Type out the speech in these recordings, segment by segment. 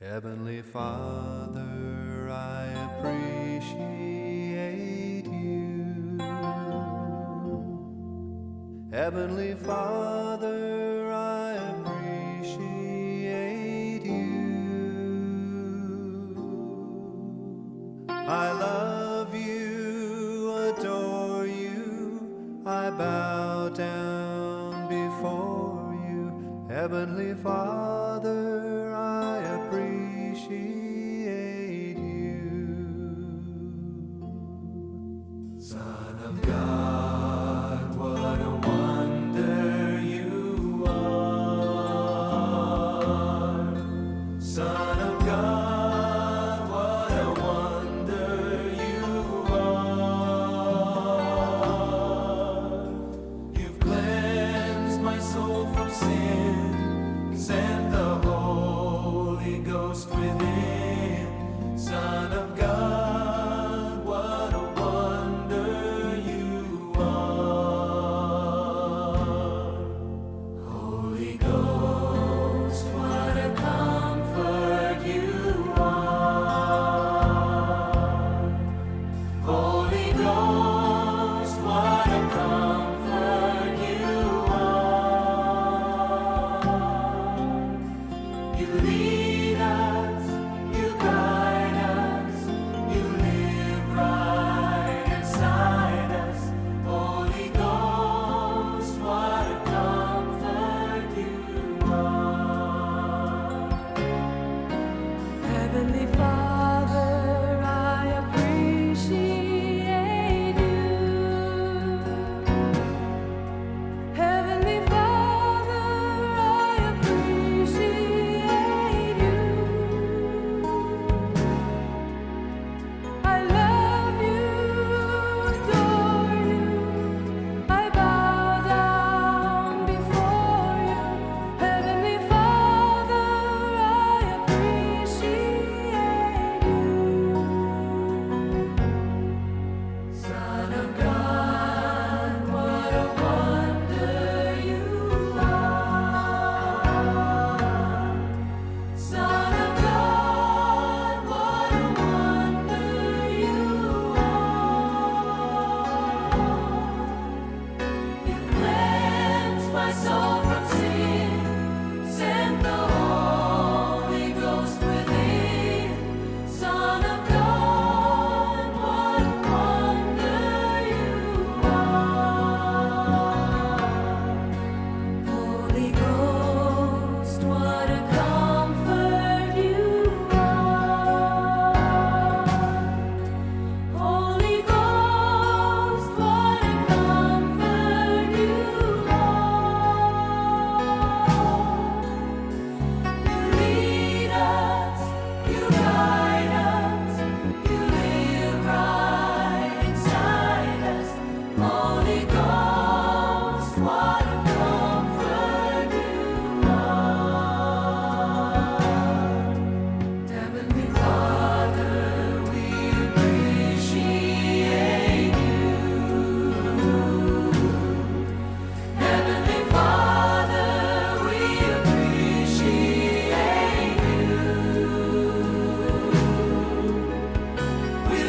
Heavenly Father, I appreciate you. Heavenly Father, I appreciate you. I love you, adore you, I bow down before you. Heavenly Father, I appreciate you. Son of God, what a wonder you are. Son of God, what a wonder you are. You've cleansed my soul from sin, sent the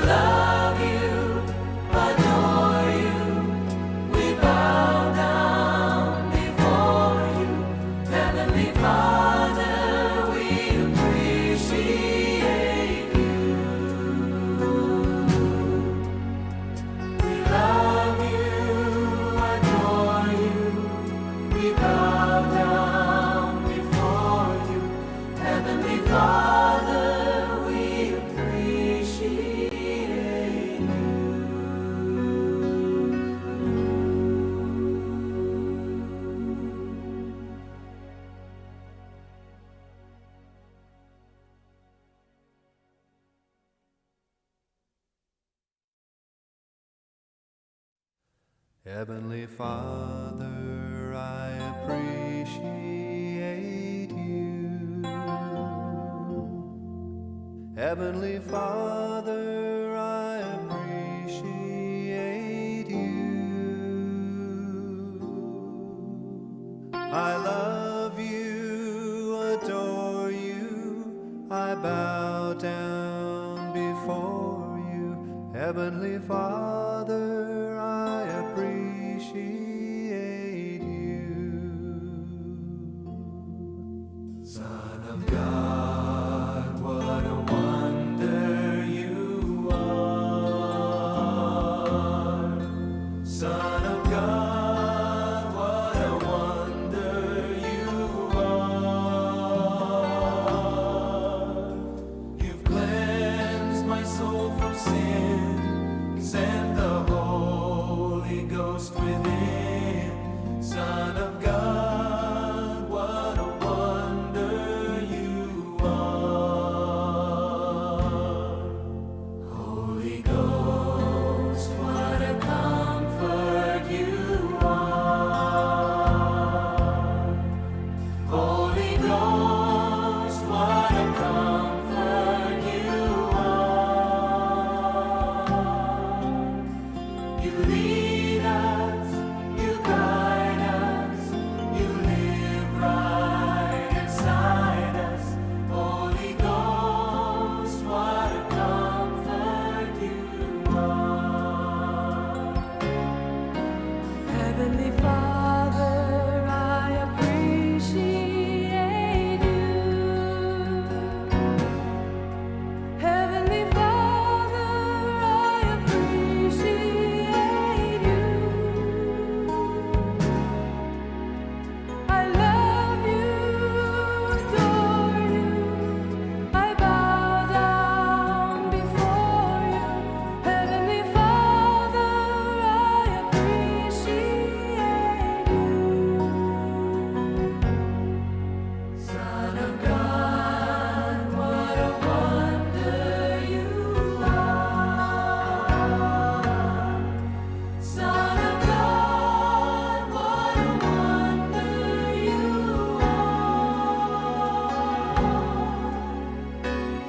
love you, adore you. We bow down before you, Heavenly Father. We appreciate you. We love you, adore you. We bow down before you, Heavenly Father. We appreciate you. Heavenly Father, I appreciate you. Heavenly Father, I appreciate you. I love you, adore you. I bow down before you, Heavenly Father. I appreciate you. Son of God, what a wonder you are. Son of God, what a wonder you are. You've cleansed my soul from sin, sent the Holy Ghost within. Son of God, what a wonder you are. Holy Ghost, what a comfort you are. Holy Ghost, what a comfort you are. You lead us, you guide us, you live right inside us. Holy Ghost, what a comfort you are. Heavenly Father, I appreciate you. Heavenly Father, I appreciate you. I love you, adore you. I bow down before you, Heavenly Father. I appreciate you. Son of God, what a wonder you are. Son of God, what a wonder you are.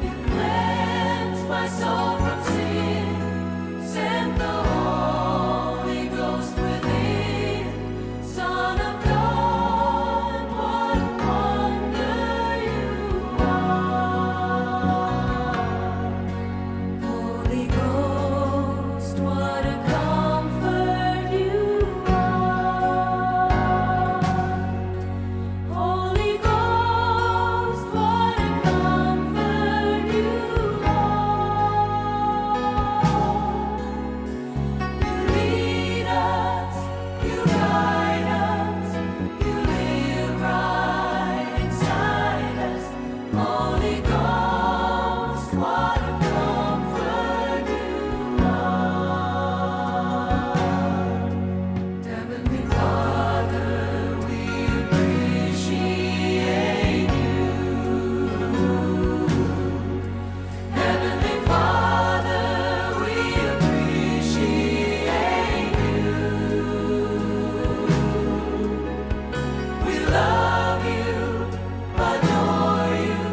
You cleansed my soul from sin, sent the Holy Ghost within. Son of God, what a wonder you are. Holy Ghost, what a comfort you are. Holy Ghost, what a comfort you are. You lead us, you guide us, you live right inside us. Holy Ghost, what a comfort you are. Heavenly Father, we appreciate you. Heavenly Father, we appreciate you. We love you, adore you.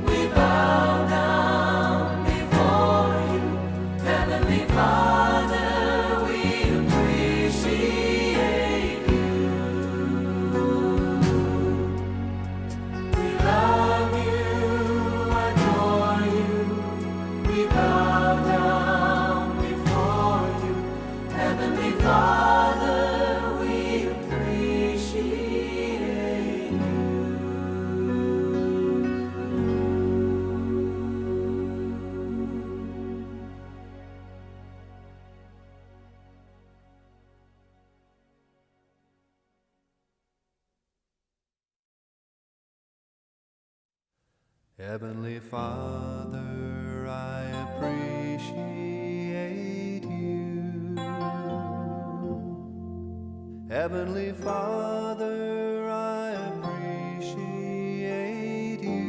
We bow down before you, Heavenly Father. We appreciate you. We love you, adore you. We bow down Heavenly Father, I appreciate you. Heavenly Father, I appreciate you.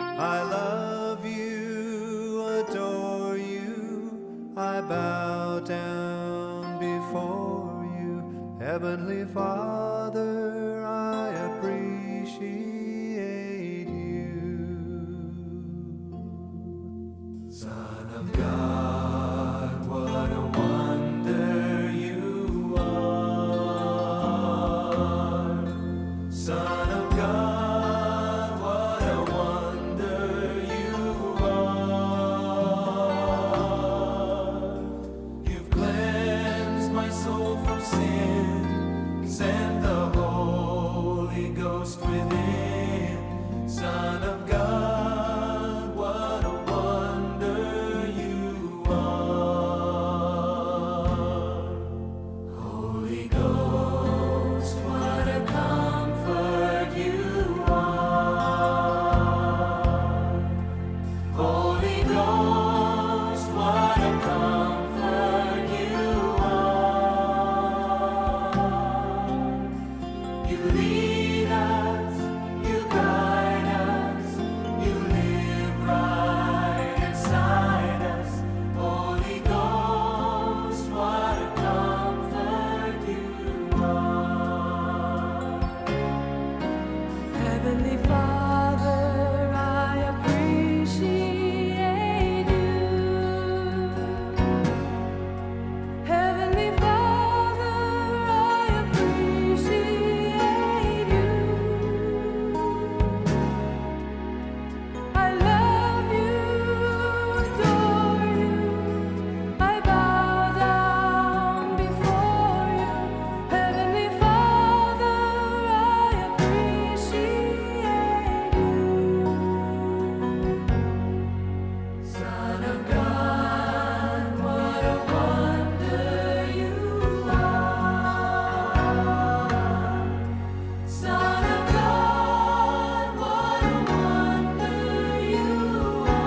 I love you, adore you, I bow down before you. Heavenly Father, I appreciate you. Son of God, what a wonder you are. Son of God, what a wonder you are. You've cleansed my soul from sin, sent the Holy Ghost within. Son of God, what a wonder you are. Holy Ghost, what a comfort you are. Holy Ghost, what a comfort you are. You lead us, you guide us, you live right inside us. Holy Ghost, what a comfort you are. Heavenly Father, I appreciate you. Heavenly Father, I appreciate you. I love you, adore you, I bow down before you. Heavenly Father, I appreciate you. Son of God, what a wonder you are. Son of God, what a wonder you are.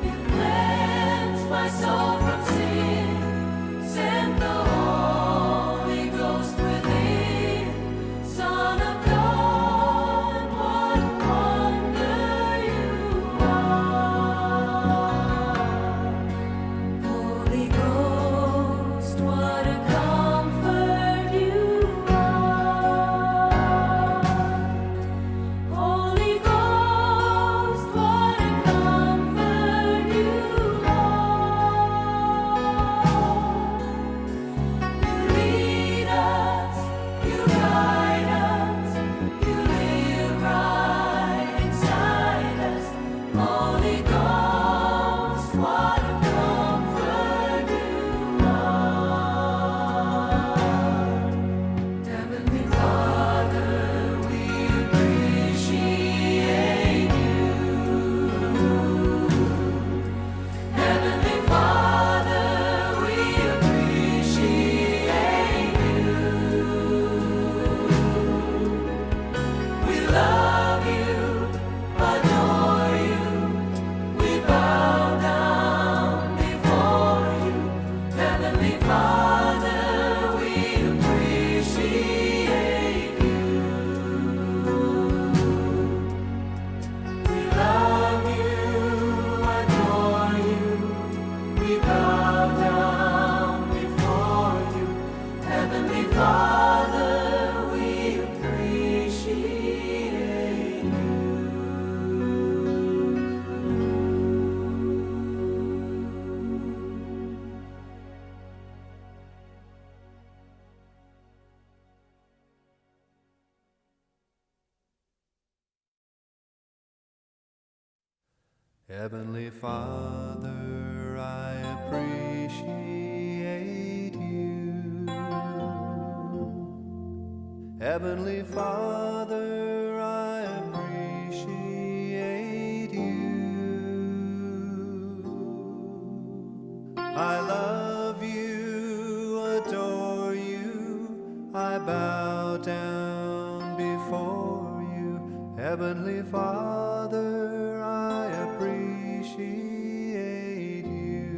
You cleansed my soul from sin, sent the Holy Ghost within. Son of God, what a wonder you are. Holy Ghost, what a comfort you are. Holy Ghost, what a comfort you are. You lead us, you guide us, you live right inside us. Holy Ghost, what a comfort you are. Heavenly Father, we appreciate you. Heavenly Father, we appreciate you. We love you, adore you, we bow down before you. Heavenly Father, we appreciate you. We love you, adore you, we bow down before you. Heavenly Father, we appreciate you. Heavenly Father, I appreciate you. Heavenly Father, I appreciate you. I love you, adore you, I bow down before you. Heavenly Father, I appreciate you.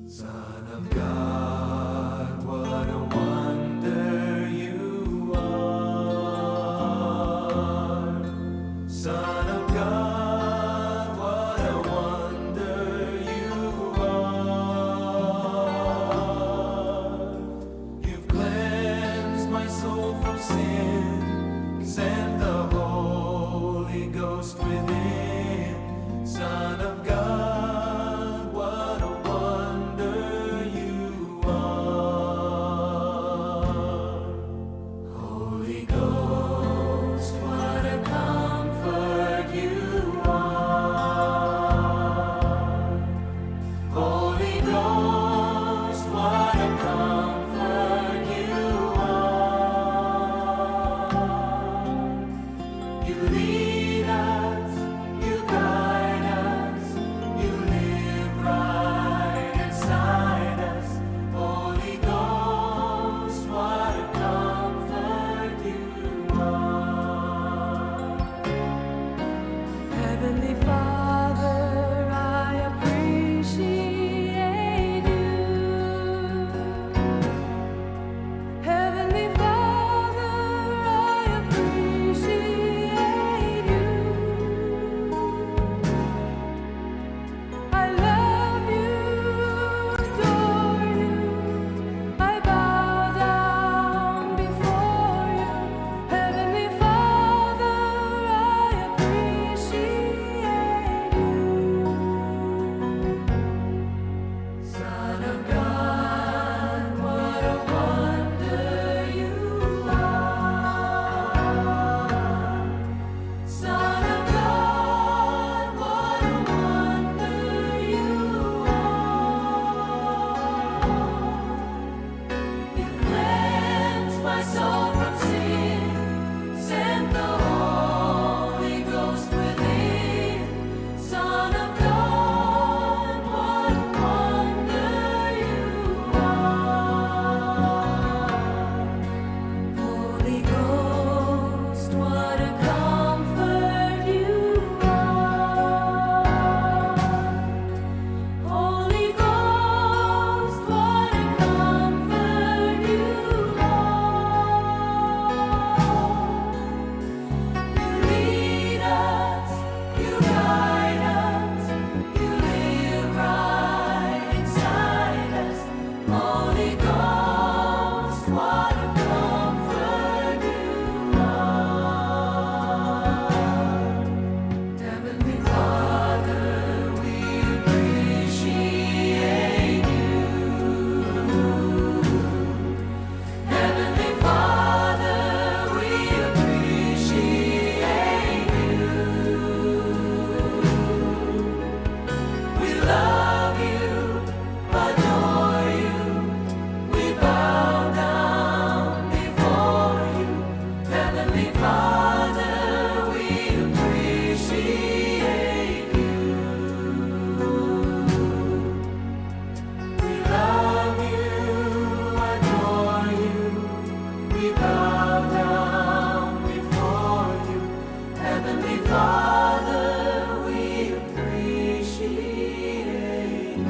Son of God, what a wonder you are. Son of God, what a wonder you are. You've cleansed my soul from sin, sent the Holy Ghost within. Son of God, what a wonder you are. Holy Ghost, what a comfort you are. Holy Ghost, what a comfort you are. You lead us, you guide us, you live right inside us. Holy Ghost, what a comfort you are. Heavenly Father, I appreciate you. Heavenly Father, I appreciate you. I love you, adore you. I bow down before you. Heavenly Father, I appreciate you. Son of God, what a wonder you are. Son of God, what a wonder you are. You cleansed my soul from sin, sent the Holy Ghost within. Son of God, what a wonder you are. Holy Ghost, what a comfort you are. Holy Ghost, what a comfort you are. You lead us, you guide us, you live right inside us. Holy Ghost, what a comfort you are. Heavenly Father, we appreciate you. Heavenly Father, we appreciate you. We love you, adore you. We bow down before you. Heavenly Father, we appreciate you. We love you, adore you. We bow down before you. Heavenly Father, we appreciate you.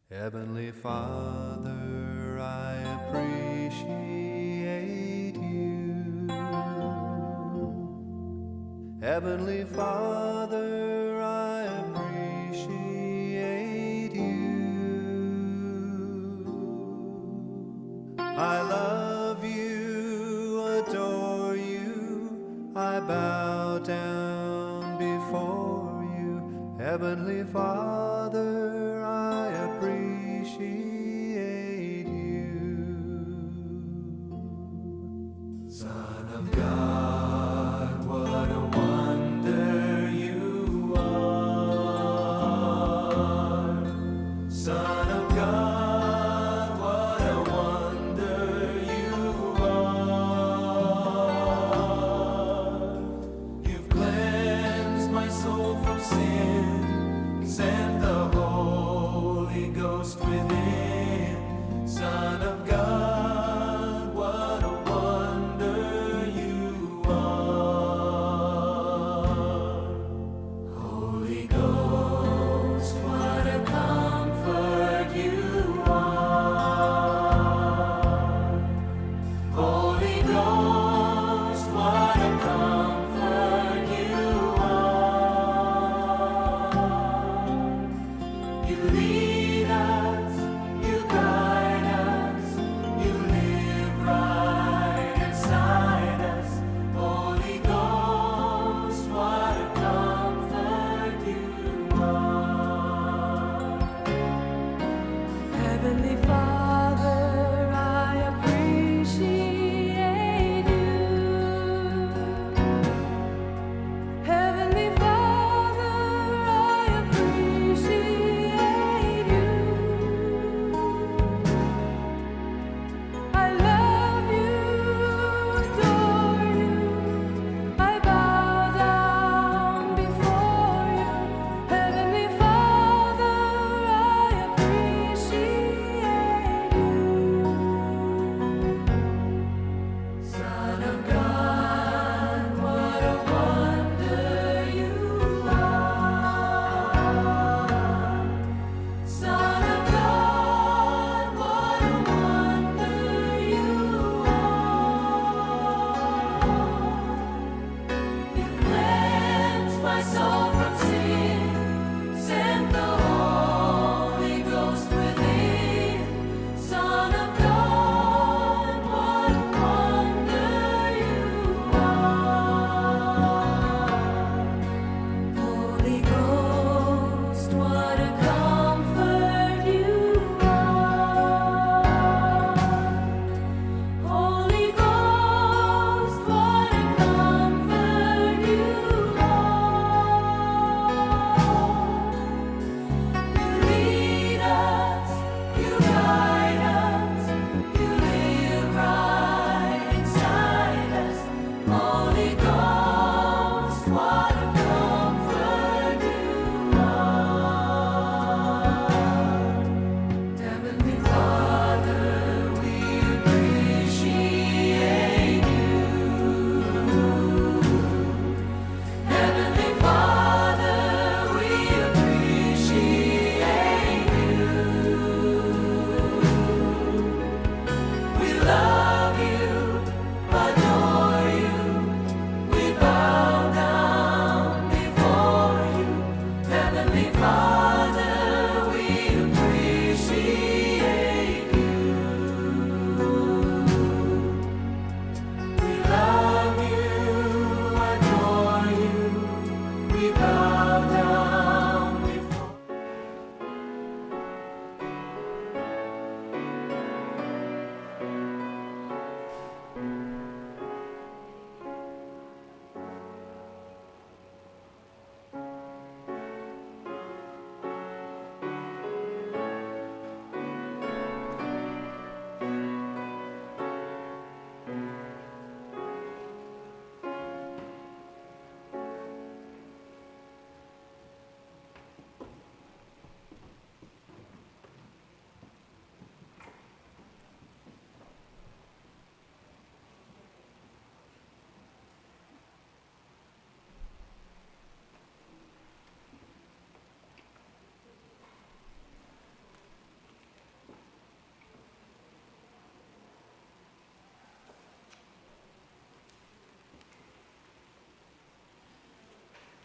Heavenly Father, I appreciate you. Heavenly Father, I appreciate you. I love you, adore you. I bow down before you. Heavenly Father, I appreciate you. Son of God, what a wonder you are. Son of God.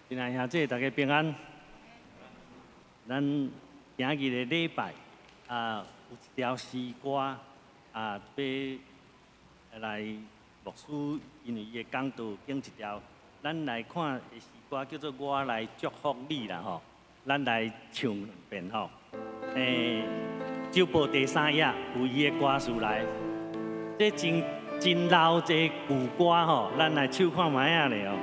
亲爱兄弟，大家平安。咱今日的礼拜有一条诗歌要来牧师，因为伊的讲道经一条，咱来看的诗歌叫做《我来祝福你》啦吼。咱来唱两遍吼。周报第3页有伊的歌词来，这真老这旧歌吼，咱来唱看卖啊咧哦。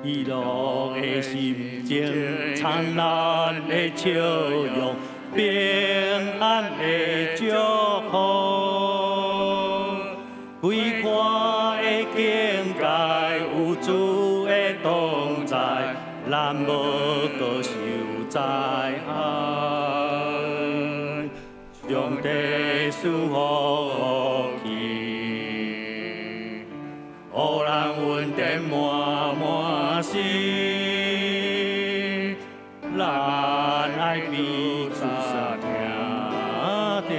喜乐的心情，灿烂的笑容，平安的祝福，规划的境界有主的同在，咱无搁受灾害。上帝赐福气，互咱稳定满满心，咱爱彼此听听，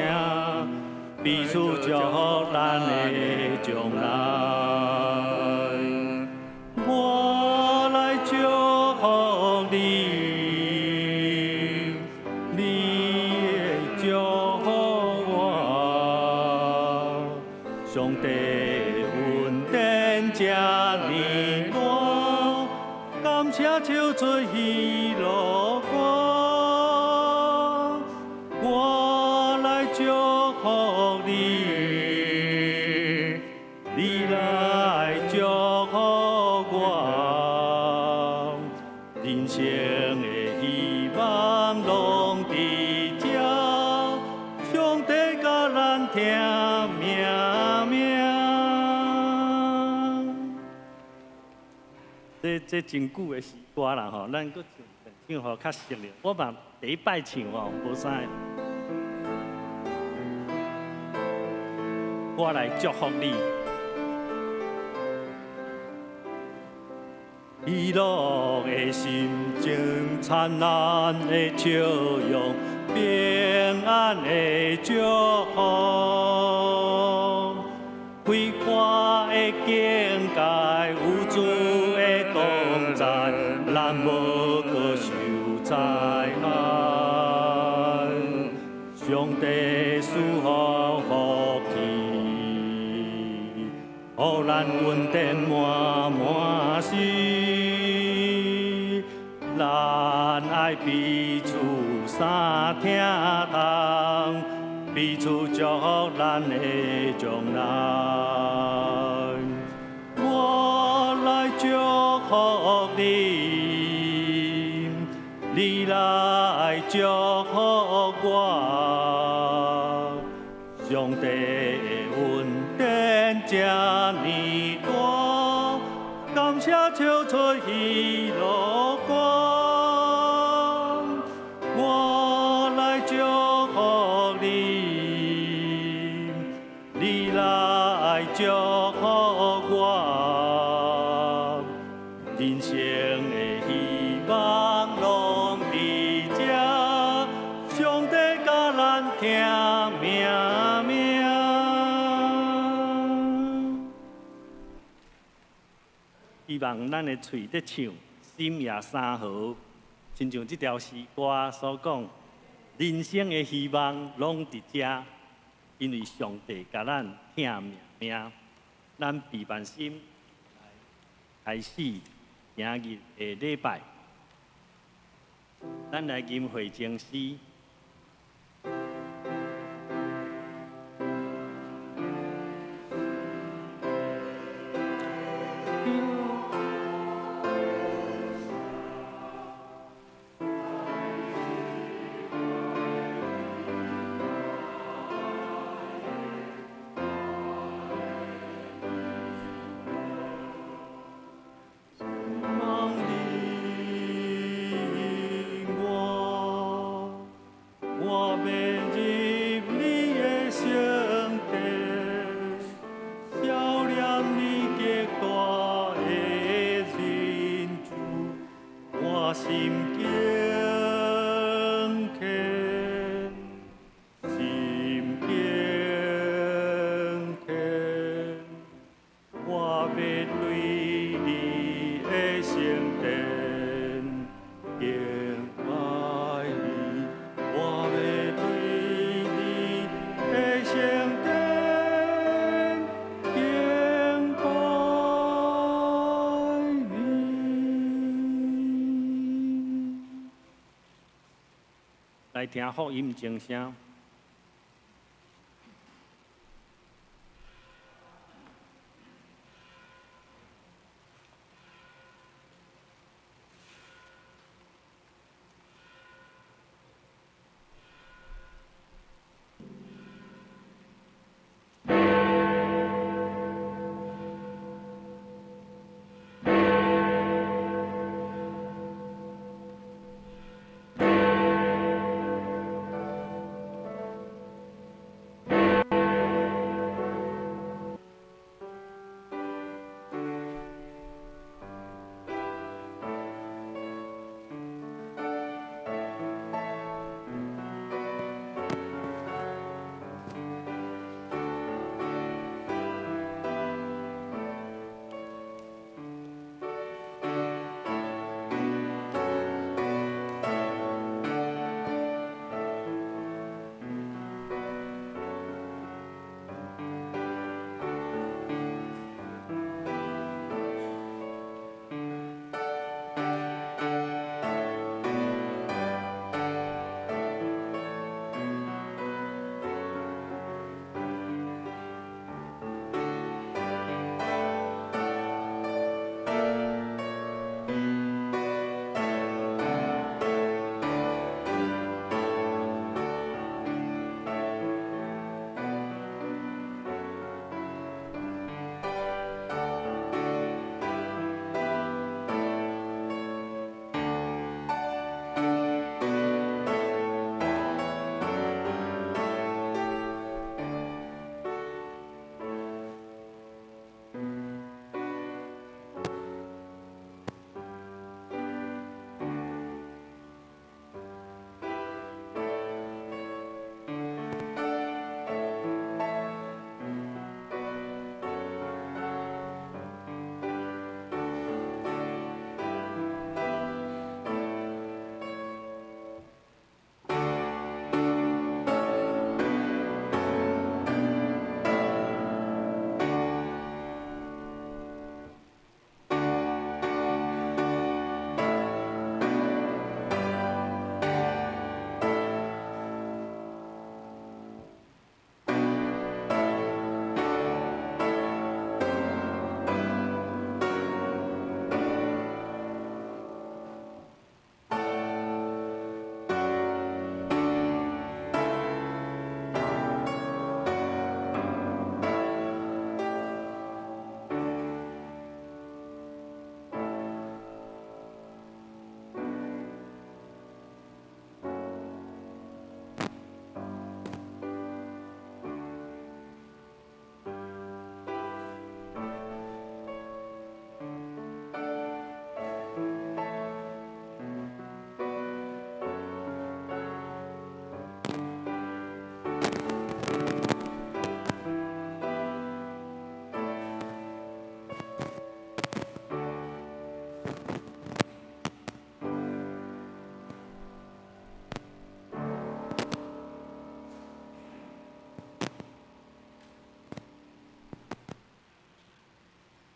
彼此祝福咱的将来。我来祝福你。上帝恩典这呢大，感谢唱出喜乐歌。我来祝福你，你来祝福我。人生的希望拢伫这，上帝甲咱听命。这真久的诗歌啦吼，咱搁唱好较熟了。我嘛第一摆唱吼，无啥。我来祝福你，喜乐的心情，灿烂的笑容，平安的祝福，规划的境界有主的同在，咱无搁受灾害。上帝赐福气，互咱稳定满满心。咱爱彼此相听同，彼此祝福咱的将来。我来祝福你，你来祝福我。上帝的恩典这呢大，感谢唱出喜乐歌。我来祝福你，你来祝福我。人生的希望拢伫这，上帝甲咱听命命。希望咱的嘴在唱，心也三好，亲像这条诗歌所讲，人生的希望拢伫这，因为上帝甲咱听命命。咱备万心开始今日的礼拜，咱来吟会情诗。望你我来听福音钟声。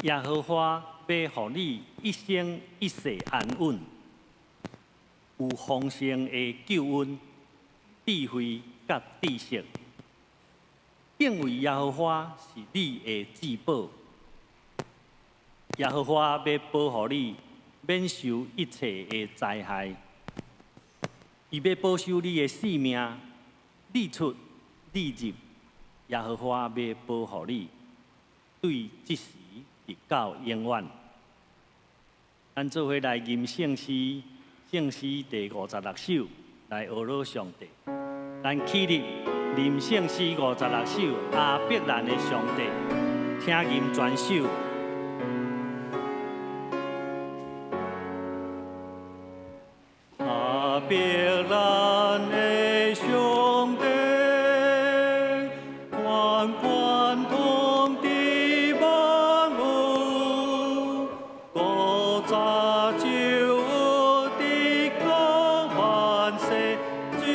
耶和华要互你一生一世安稳，有丰盛的救恩、智慧甲知识。敬畏耶和华是你的至宝。耶和华要保护你，免受一切的灾害。伊要保守你的性命，日出日入，耶和华要保护你，对即时直到永远。咱做伙来吟圣诗，圣诗第56首，来学罗上帝。咱起立，吟圣诗56首，阿伯兰的上帝，听吟全首。阿伯兰的上帝，万贯通的万物，古早就的高万世，君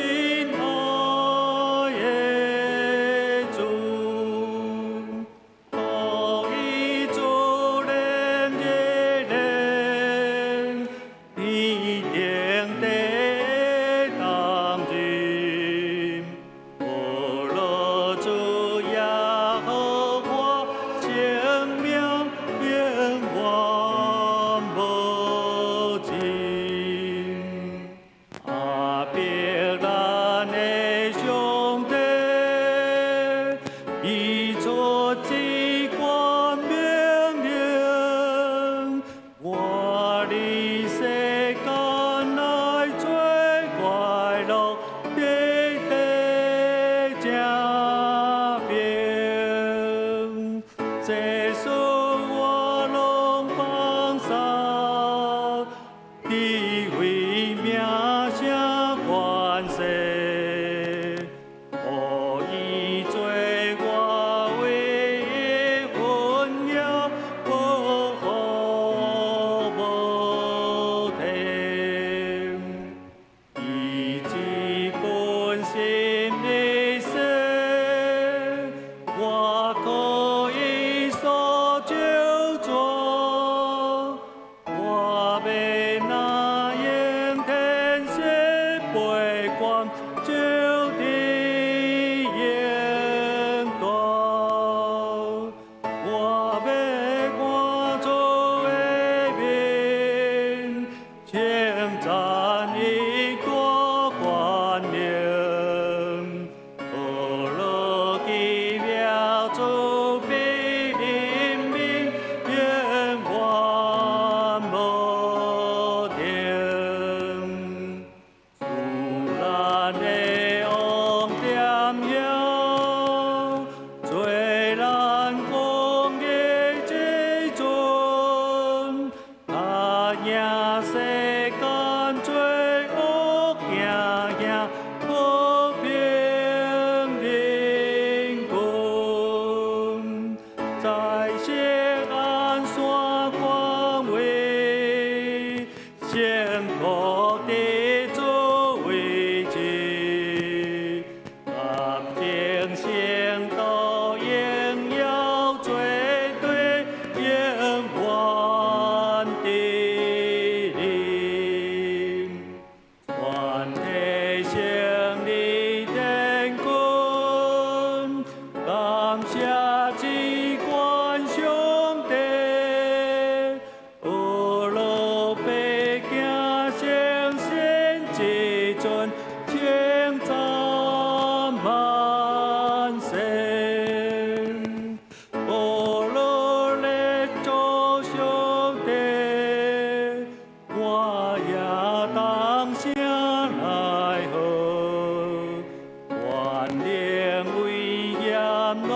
爱的主，道义主人的人，必定得当日。提出一关命令，我的世间来做快乐的家庭，这是我拢放手，你为名声关系。予伊做我唯一温柔，保护无停。以一本心的心，我可以所救助。我要那应天色背光照的阳光，我要看出的面，称赞伊大权能，何乐奇妙主比人民永远无停。自然的王点样，做咱公益之尊，他赢世间做恶行行和平人群，在西安山关位，幸福的做位置，合情成道应有绝对永远的力。全体胜利天君，感谢至关上帝，俄罗北京圣贤之尊，称赞万世。俄罗列祖上帝，我也当声来贺，万灵威严拢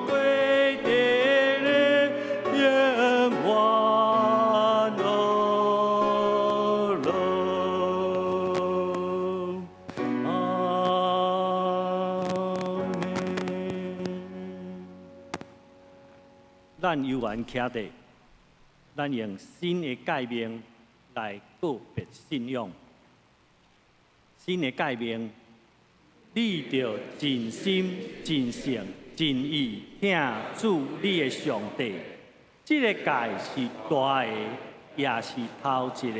归地的永远乐乐。阿门。咱犹原徛地，咱用新的界面来告别信仰。新的界面，你着真心、真诚、真意听主你的上帝。这个界是大的，也是头一个。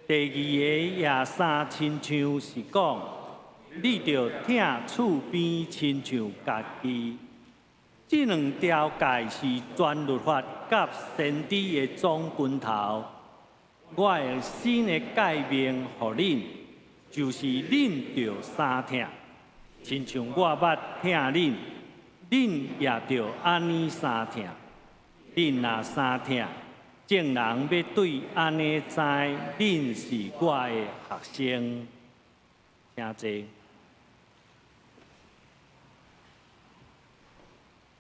第二个也三亲像是讲，你着听厝边亲像家己。这两条界是全律法甲先知的总拳头。我用新的界面予恁，就是恁着三听，亲像我捌听恁，恁也着安尼三听。恁若三听，众人要对安尼知，恁是我的学生。请坐。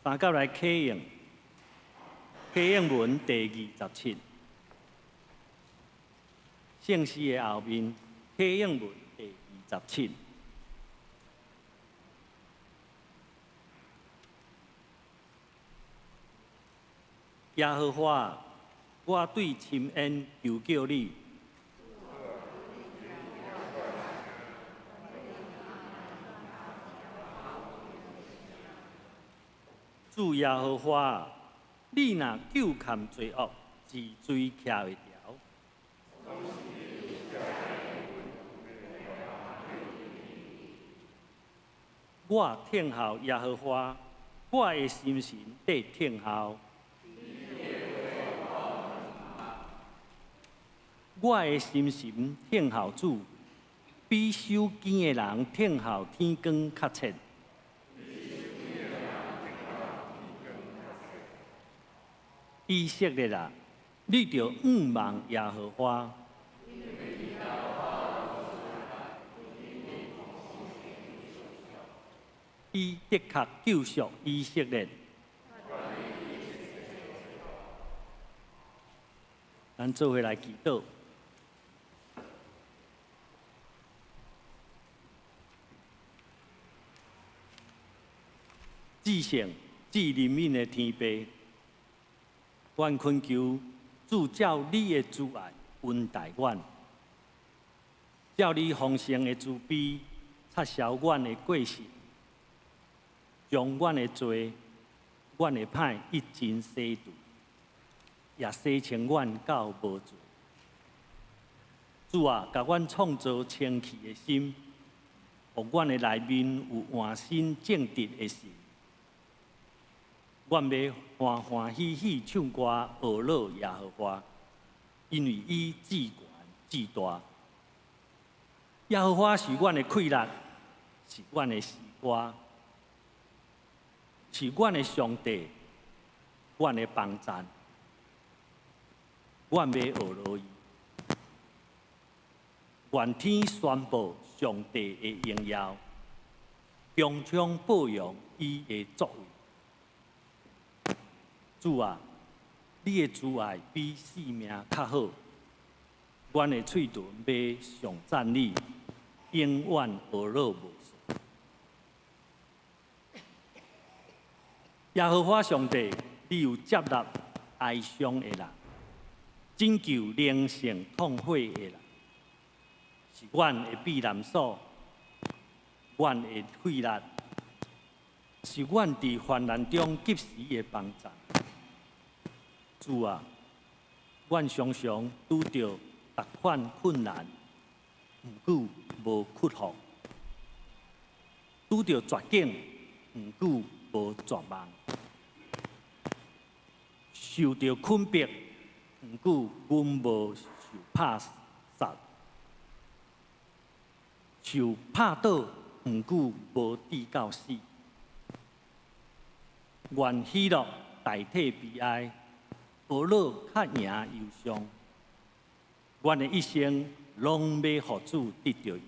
三甲来启用，启用文第27，圣诗的后面，启用文第27。耶和华，我对深恩求叫你。主耶和华，你若救砍罪恶，治罪徛会牢。我听候耶和华，我的心神在听候。我的心神听候主，比守坚的人听候天光较切。以色列啊，你着仰望耶和华。伊的确救赎以色列。咱做伙来祈祷。至圣至人民的天父，愿恳求主照你的慈爱恩待阮，照你丰盛的慈悲擦消阮的过失，将阮的罪、阮的歹一尽洗除，也洗清阮到无罪。主啊，甲阮创造清气的心，互阮的内面有换新正直的心。阮要欢欢喜喜唱歌学乐耶和华，因为伊至悬至大。耶和华是阮的快乐，是阮的诗歌，是阮的上帝，阮的帮赞。阮要学乐伊。愿天宣布上帝的荣耀，强强保养伊的作为。主啊，你的慈爱比性命较好，阮的喙唇要上赞你，永远学乐无数。耶和华上帝，你有接纳哀伤的人，拯救灵性痛悔的人。是阮的避难所，阮的快乐，是阮伫患难中及时的帮助。主啊，阮常常拄着逐款困难，毋过无克服；拄着绝境，毋过无绝望；受着困迫，毋过阮无受拍杀。受拍倒，毋过无治到死。愿喜乐代替悲哀，学乐较赢忧伤。阮的一生拢要互主得到荣。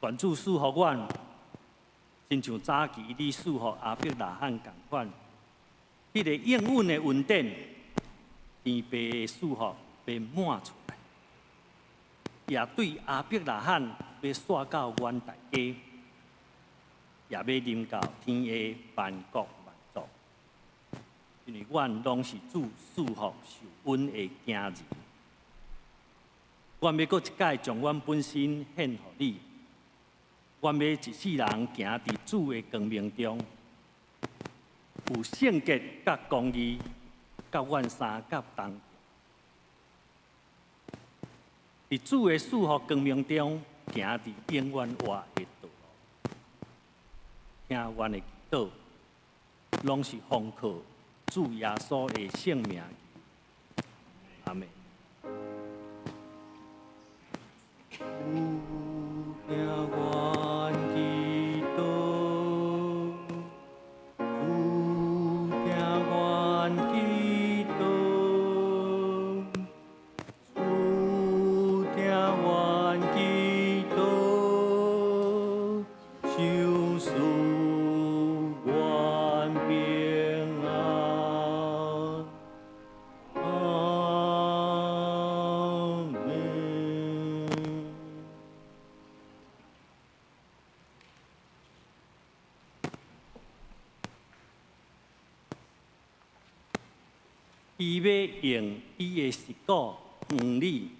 愿主赐予阮，亲像早期你赐予亚伯拉罕同款，迄个应允的恩典，天父的赐予要满出。也对亚伯拉罕要煞到阮大家，也要临到天下万国万族，因为阮拢是主赐福受恩的囝儿。阮要搁一摆将阮本身献互你，阮要一世人行伫主的光明中，有圣洁甲公义，甲阮三甲同。伫主的赐福光明中，行伫永远活的道路。听阮的祈祷，拢是奉靠主耶稣的圣名。阿门。伊要用伊的实骨黄你，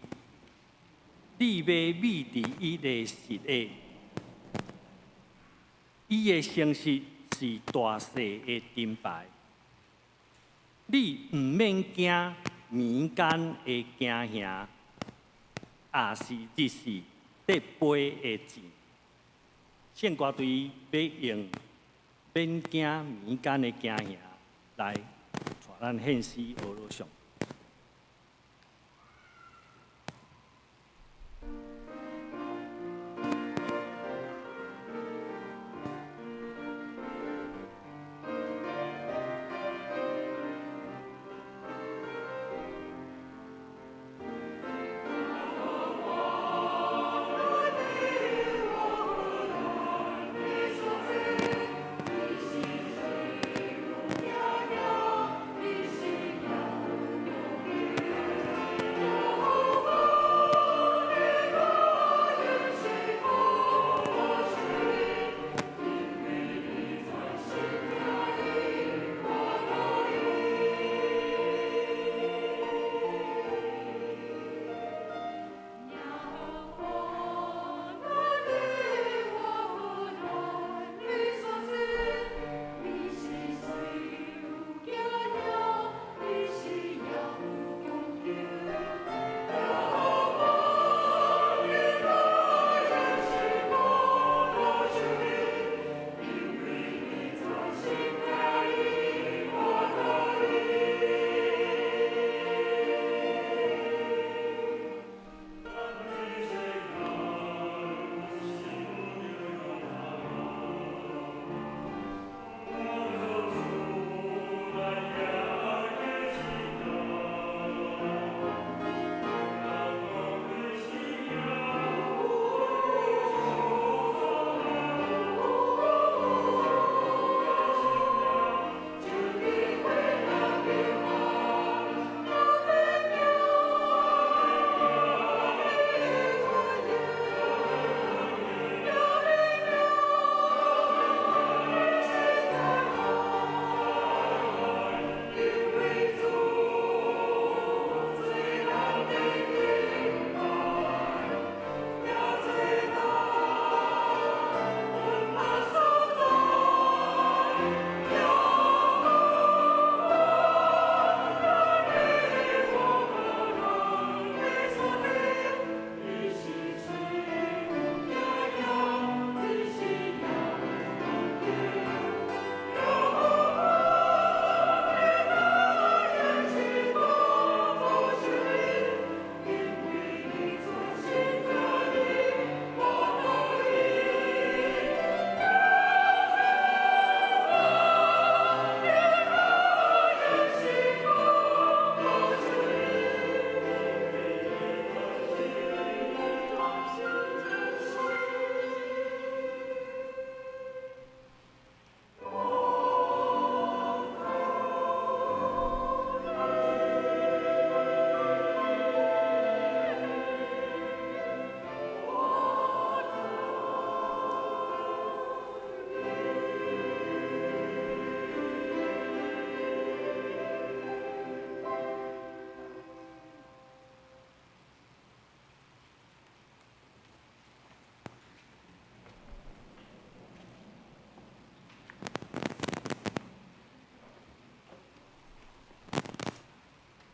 你要美伫伊的实下。伊的诚实是大细的金牌，你毋免惊民间的惊吓，也是日时得飞的钱。圣歌队要用免惊民间的惊吓来。咱献诗学乐上。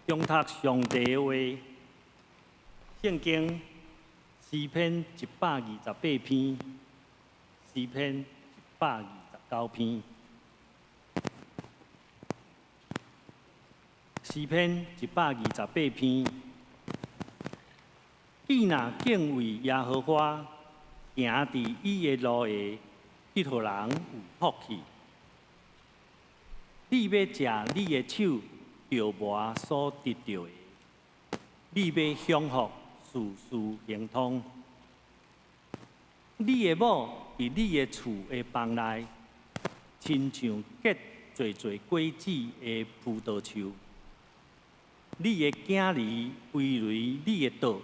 中读上帝的话，圣经诗篇128篇，诗篇129篇，诗篇128篇。既若敬畏耶和华，行伫伊的路的，迄号人有福气。你要食你的手着磨所得到的，你要享福，事事亨通。你的某伫你的厝的房内，亲像结侪侪果子的葡萄树。你的囝儿围围你的道，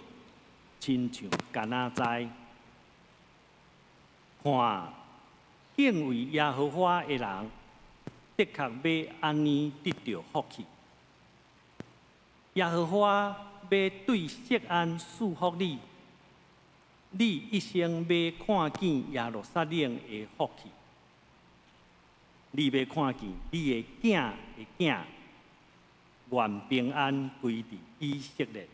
亲像橄榄栽。看，敬畏耶和华的人，的确要安尼得到福气。耶和华要对锡安赐福你，你一生要看见耶路撒冷的福气。你要看见你的囝的囝，愿平安归伫以色列。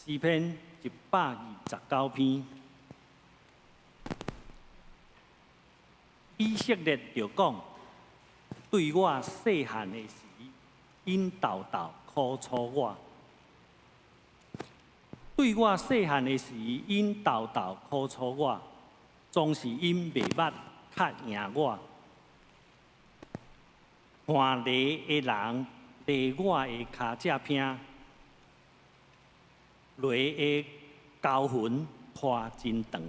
诗篇129篇。以色列就讲，对我细汉的时，因豆豆苦楚我；对我细汉的时，因豆豆苦楚我，总是因袂捌较赢我。看犁的人犁我的骹只拼，犁的交痕拖真长。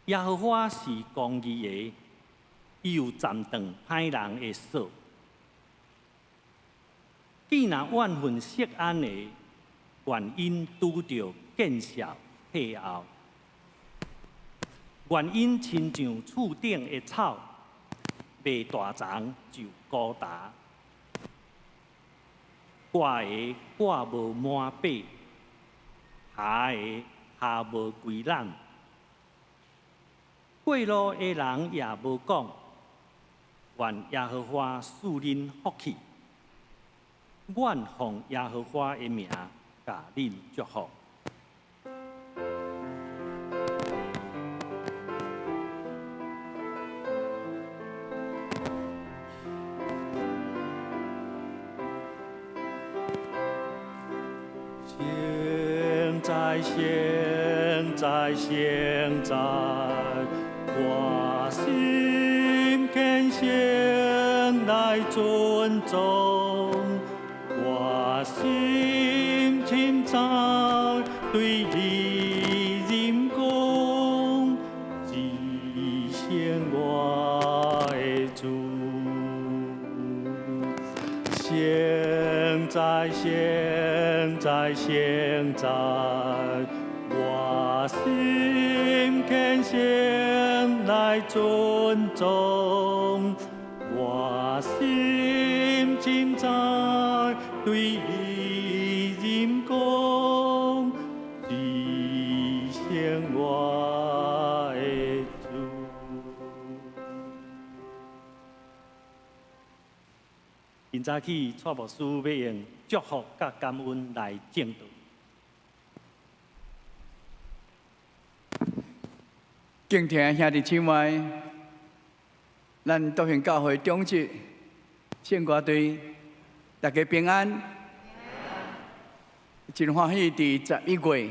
耶和华是公义的，伊有斩断歹人的手。既然怨恨锡安的，愿因拄着见笑退后；愿因亲像厝顶的草，未大长就孤单。挂的挂无满背，下的下无归咱。过路的人也无讲，愿耶和华赐恁福气。愿奉耶和华的名，甲恁祝福。现在，现在，现在。我心恳献来尊重，我心亲在对你认公，只献我的主。现在，现在，现在，我心恳献来尊重，我心亲在对你认公，只献我的主。今早起，蔡牧师要用祝福甲感恩来证道。敬听兄弟姊妹，咱笃行教会中职圣歌队，大家平安。真欢喜伫11月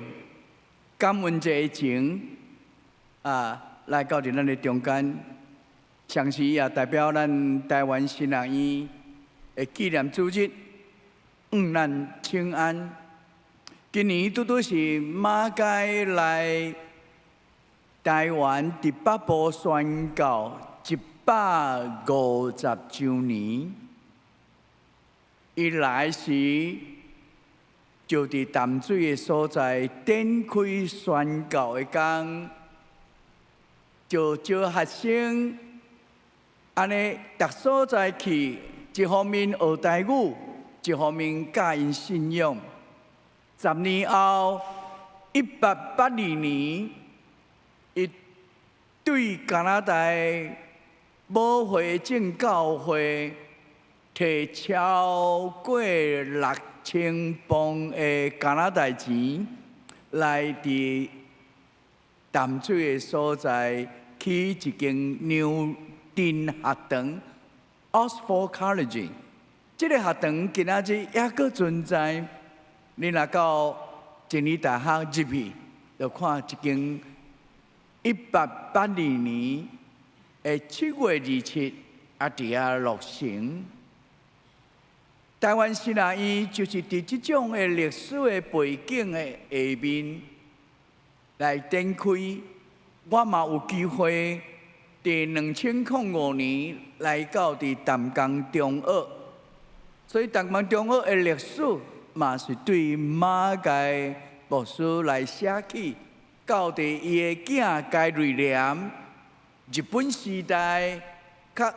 感恩节前，来到伫咱的中间，同时也代表咱台湾新人院的纪念主日，咱请安。今年拄拄是马街来台湾第8部宣教150周年，伊来时就伫淡水的所在展开宣教的工，就招学生，安尼逐所在去，一方面学台语，一方面教因信仰。10年后，1882年。伊对加拿大母会正教会摕超过6000磅的加拿大钱来伫淡水的所在起一间牛津学堂 （Oxford College）。这个学堂今仔日还阁存在。你若到真理大学入去，就看一间1882年的7月27啊，伫遐落成。台湾新南医就是伫即种的历史的背景的下面来展开。我嘛有机会伫2005年来到伫淡江中学，所以淡江中学的历史嘛是对马介牧师来写起，到伫伊的囝介瑞廉，日本时代较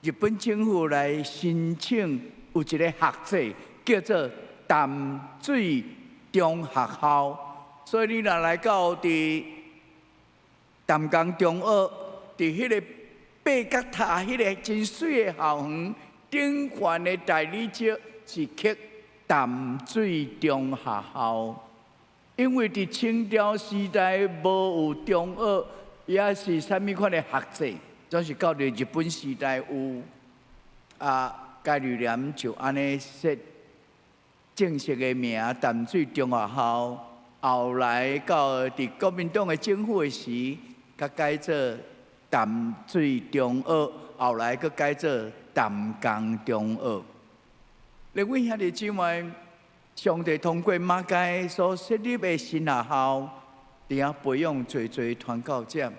日本政府来申请有一个学制叫做淡水中学校，所以你若来到伫淡江中学，伫迄个八角塔迄个真水的校园顶悬的大理石是刻淡水中学校，因为伫清朝时代无有中学，也是啥物款的学制。总是到伫日本时代有介瑞廉就安尼设正式的名淡水中学校，后来到伫国民党的政府的时，甲改做淡水中学，后来佫改做淡江中学。另外兄弟姊妹，上帝通过马介所设立的新学校，伫遐培养侪侪传教者。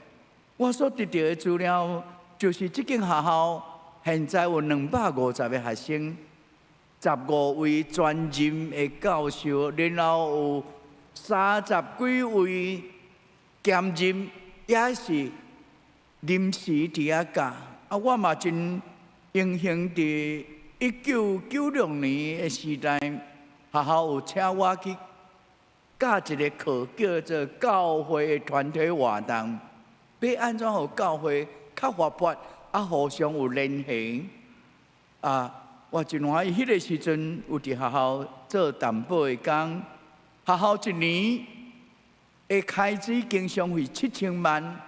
我所得到的资料就是，这间学校现在有250个学生，15位专任的教授，然后有30几位兼任，也是临时伫遐教。我嘛真荣幸伫1996年的时代，学校有请我去教一个课，叫做教会的团体活动。要安怎互教会较活泼，互相有联系？我真欢喜，迄个时阵有伫学校做担保的工，学校一年的开支经常费7000万，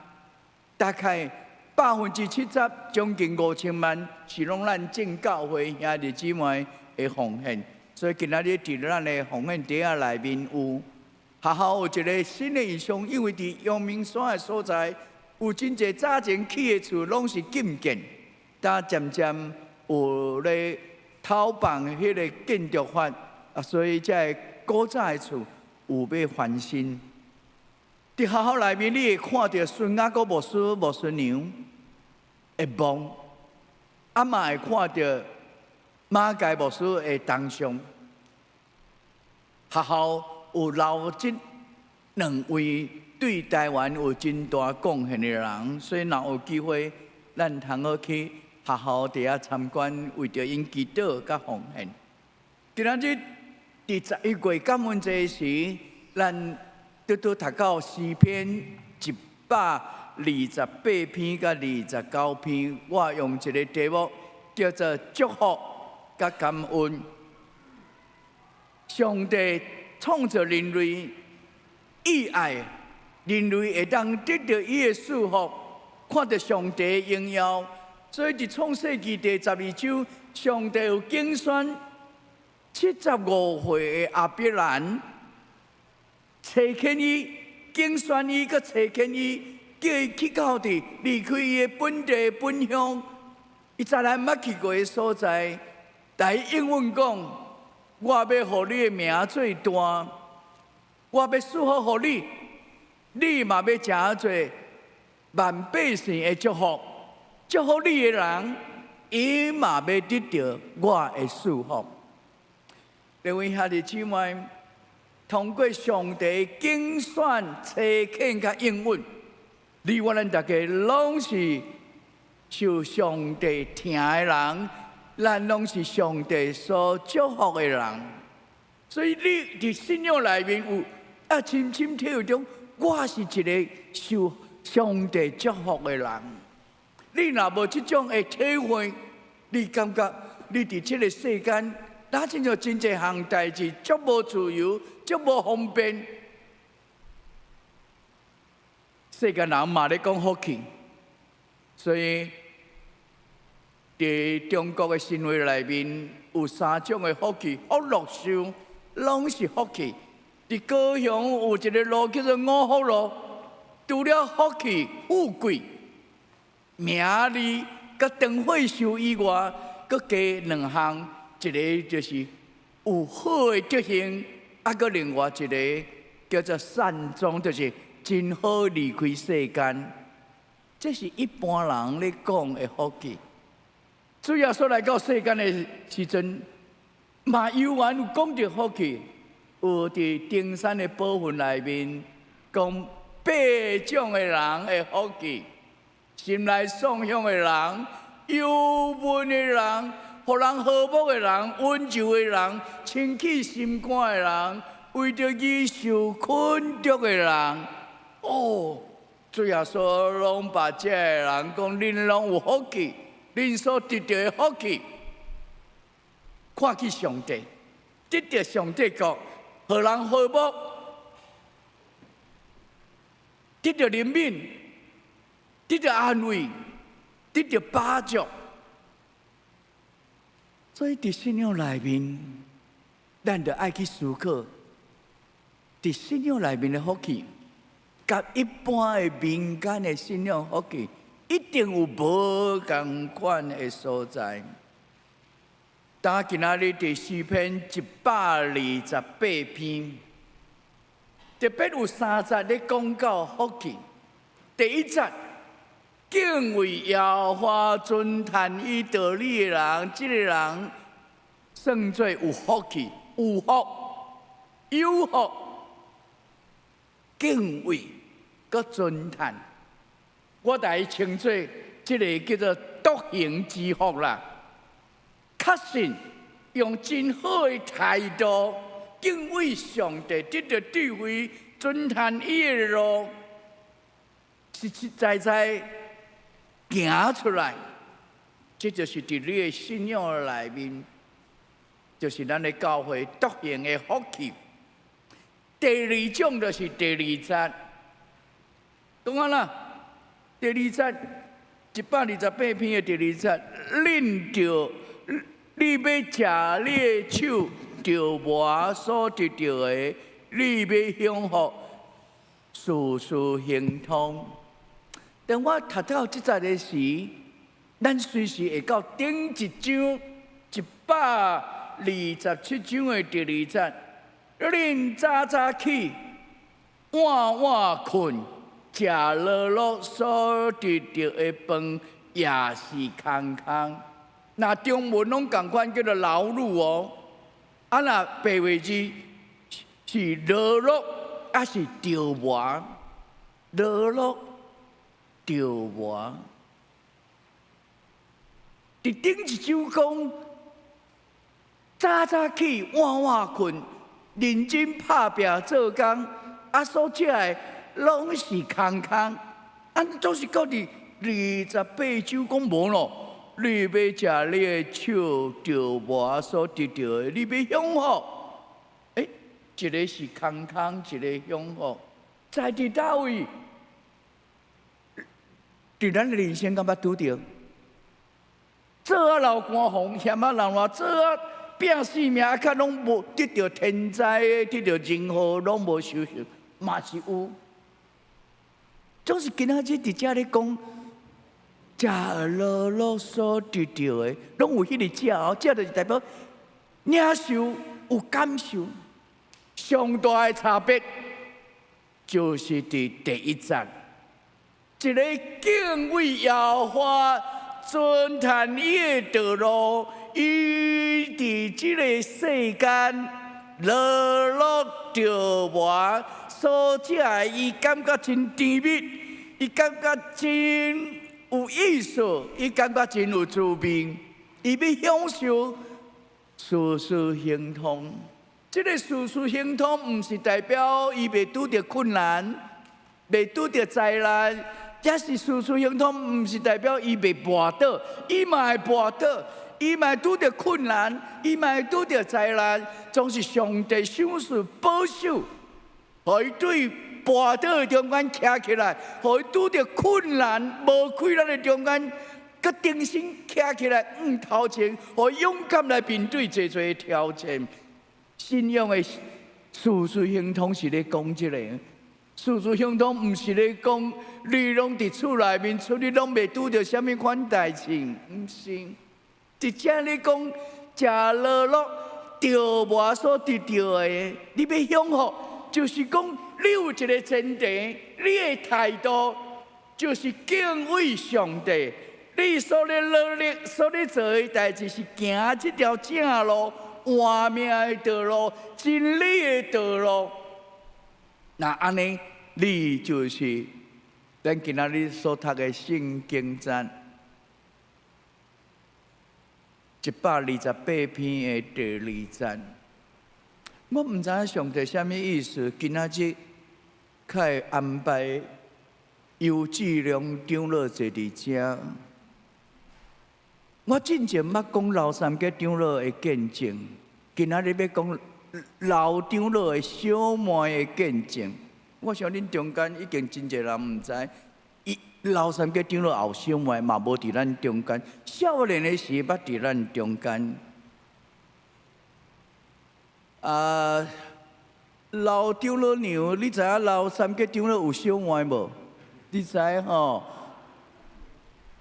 大概70%，将近5000万是拢咱正教会兄弟姊妹的奉献。所以今仔日伫咱的奉献底下内面有学校有一个新的意向，因为伫阳明山的所在。有真侪早前起的厝拢是禁建，但渐渐有咧偷放迄个建筑法，所以才古早的厝有要翻新。伫学校内面，你会看到孙雅各牧师、牧师娘的梦，嘛会看到马介牧师的铜像。学校有留这2位。对台湾有真大贡献的人，所以若有机会，咱通好去学校底下参观，为着因祈祷甲奉献。今仔日第11月感恩节时，咱拄读到诗篇128篇甲29篇，我用一个题目叫做祝福甲感恩。上帝创造人类，意爱。人类会当得到伊的祝福，看到上帝的荣耀。所以伫创世纪第12章，上帝有拣选75岁的亚伯兰，找拣伊，拣选伊，佮找拣伊，叫伊去到伫离开伊的本地本乡，伊再来捌去过的所在，来应允讲：我要互你的名最大，我要祝福互你。你嘛要诚侪万百姓的祝福，祝福你的人，伊嘛要得到我的祝福。各位兄弟姊妹，通过上帝拣选、找拣甲应允，你我咱大家拢是受上帝疼的人，咱拢是上帝所祝福的人。所以你伫信仰内面有深深体会中。我是一个受上帝祝福的人。你若无这种的体会，你感觉你伫这个世间，哪真像真侪项代志，足无自由，足无方便。世间人嘛咧讲福气，所以伫中国的神话内面有3种的福气：福禄寿，拢是福气。伫高雄有一个路叫做五福路，除了福气、富贵、名利、甲长岁寿以外，佮加2项，一个就是有好的德行，佮另外一个叫做善终，就是真好离开世间。这是一般人咧讲的福气。主耶稣来到世间的时阵，嘛犹原有讲到福气。有伫登山的部分内面，讲8种的人的福气：心内爽享的人、忧闷的人、互人和睦的人、温柔的人、清气心肝的人、为着义受困毒的人。哦，主耶稣拢把这个人讲，恁拢有福气，恁所得到的福气，看去上帝，得到上帝国。互人和睦，得到怜悯，得到安慰，得到帮助。所以伫信仰内面，咱着爱去思考，伫信仰内面的福气，甲一般的民间的信仰福气，一定有无共款的所在。今仔日第4篇128篇，特别有3节咧讲到福气。第1节，敬畏耶和华、尊叹伊道理的人，这个人算做有福气、有福、有福。敬畏，佮尊叹，我大家称做这个叫做独行之福啦。确实用真好的态度敬畏上帝，得到智慧，尊叹伊的路，实实在在行出来。这就是伫你的信仰内面，就是咱的教会独行的福气。第2种就是第2节，当然啦，第2节128篇的第2节，恁着。你要食你的手着磨所得到的，你要享福，事事亨通。当我读到这节的时，咱随时会到顶一章127章的第2节。恁早早起，晚晚困，食乐乐所得到的饭，也是空空。那中文拢共款叫做劳碌哦，那白话字是劳碌，还是着磨？劳碌着磨。伫顶一章讲，早早起，晚晚困，认真拍拼做工，所食的拢是空空。总是到伫28章讲无咯。你要食你的手着磨所得到的，你要享福。一个是空空，一个享福，在伫倒位？伫咱的人生敢捌拄着？做流寒风，险人话做拼死命，较拢无得到天灾，得到人祸，拢无收成，嘛是有。总是今仔日伫遮咧讲。食乐乐所得到的，拢有迄个食哦，食就是代表领受有感受。上大的差别就是伫第1节，一个敬畏耶和华，尊叹伊的道路，伊伫即个世间乐乐着磨所食的，伊感觉真甜蜜，伊感觉真。有意思，伊感觉真有滋味，伊要享受事事亨通。这个事事亨通，毋是代表伊袂拄着困难，袂拄着灾难，也是事事亨通，毋是代表伊袂跋倒，伊嘛会跋倒，伊嘛拄着困难，伊嘛拄着灾难，总是上帝赏赐保守，互伊对跋倒的中间徛起来，互伊拄着困难无开咱的中间，佮定心徛起来，头前，互伊勇敢来面对侪侪的挑战。信仰的事事行通是咧讲即个，事事行通毋是咧讲你拢伫厝内面，厝你拢袂拄着啥物款代志，毋是。直接咧讲，食乐乐着我所得到的，你要享福，就是讲你有一个前提，你的态度就是敬畏上帝。你所咧努力、所咧做的代志是行这条正路、活命的道路、真理的道路。那安尼，你就是咱今仔日所读的圣经章128篇的第2章。我毋知影上帝啥物意思，今仔日较会安排尤志良长老坐伫遮。我之前捌讲老三个长老的见证，今仔日要讲老长老的小妹的见证。我想恁中间已经真侪人毋知，老三个长老后小妹嘛无伫咱中间，少年的时捌伫咱中间。老长老娘，你知影老三个长老有小妹无？你知吼？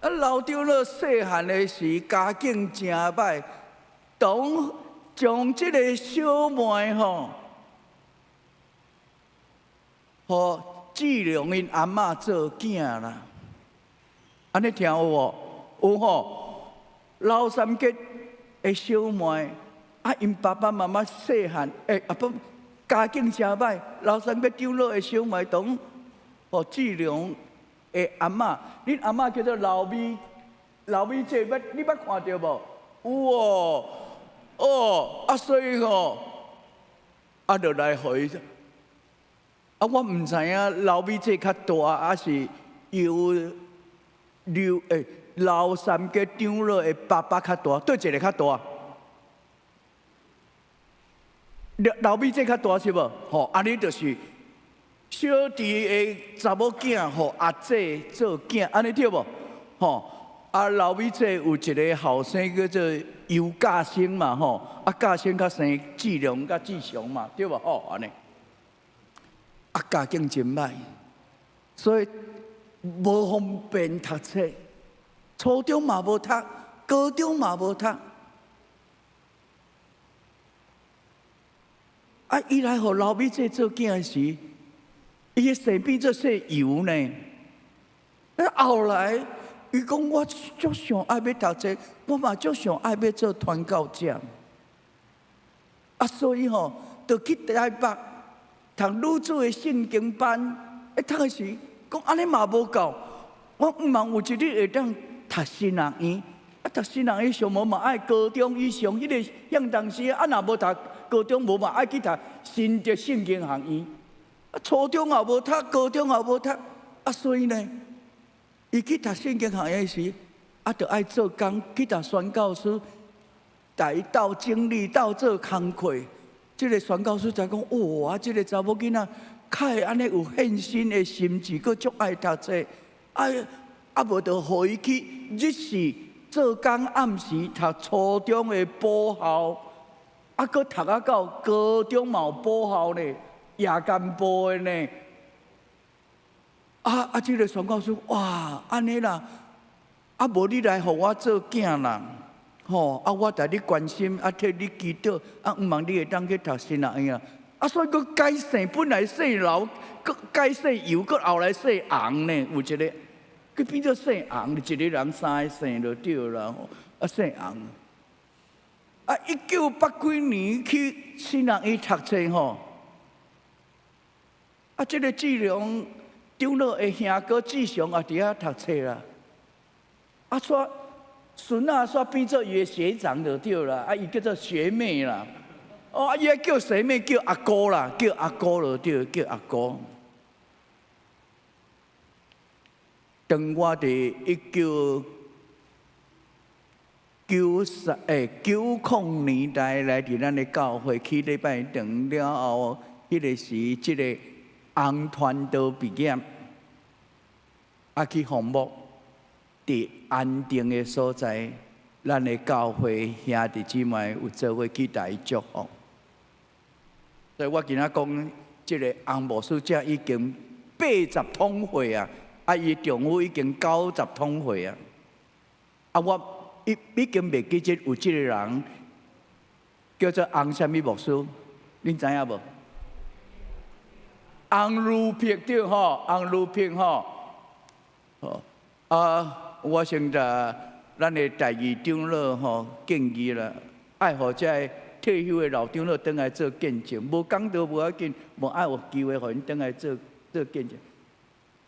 老长老细汉的时家境真歹，当将即个小妹吼，互志良因阿嬷做囝啦。安尼听有无？有吼。老三个的小妹，因爸爸妈妈细汉，不，家境真歹。老三个长老的小妹当互志良的阿嬷，恁阿嬷叫做老美，老美姐，你捌看到无？有哦，所以吼，就来互伊。我毋知影老美姐较大，还是由老三个长老的爸爸较大，对一个较大？老美姐较大是无？吼，安尼就是小弟的查某囝，互阿姐做囝，安尼对无？吼，老美姐有一个后生叫做尤家生嘛，吼，家生较生志良甲志祥嘛，对无？吼，安尼。家境真歹，所以无方便读册，初中嘛无读，高中嘛无读。伊来互老美姐做囝时，伊的生变做细油呢。后来伊讲我足想爱要读册，我嘛足想爱要做传教者。所以吼，就去台北。读女子的圣经班，读的时讲安尼嘛无够，我毋茫有一日会当读新人院，读新人院上无嘛爱高中以上迄个向当时，若无读高中无嘛爱去读新竹圣经学院，初中也无读，高中也无读，所以呢，伊去读圣经学院时，就爱做工去读宣教师，带斗经理斗做工课。这个宣教师才讲，哇！这个查某囡仔，较会安尼有献身的心志，佫足爱读册，无就互伊去日时做工，暗时读初中的补校，佫读到高中嘛有补校呢，夜间部的呢。这个宣教师，哇！安尼啦，无你来互我做囝啦。吼！我带你关心，替你祈祷，毋茫你会当去读新人院啊！所以佫改姓，本来姓老，佫改姓油，佫后来姓红呢。有一个，佫变做姓红，一个人三个姓就对啦。姓红。1980几年去新人院读册吼。这个志良长老的兄哥志祥也伫遐读册啦。说。孙煞变做伊的学长就对啦，伊叫做学妹啦。伊还叫学妹叫阿哥啦，叫阿哥就对，叫阿哥。当我伫90年代来伫咱的教会去礼拜堂了后，迄个时，即个红传道毕业，去服务伫安定的所在，咱的教会兄弟姊妹有做伙去大祝福。所以我今仔讲，即个红牧师这已经80通会啊，伊丈夫已经90通会啊，我已经袂记得有即个人叫做红什么牧师，恁知影无？红如平对吼，红如平吼，我先甲咱的代议长老吼建议啦，爱互这退休的老长老倒来做见证，无讲到无要紧，无爱有机会互因倒来做见证。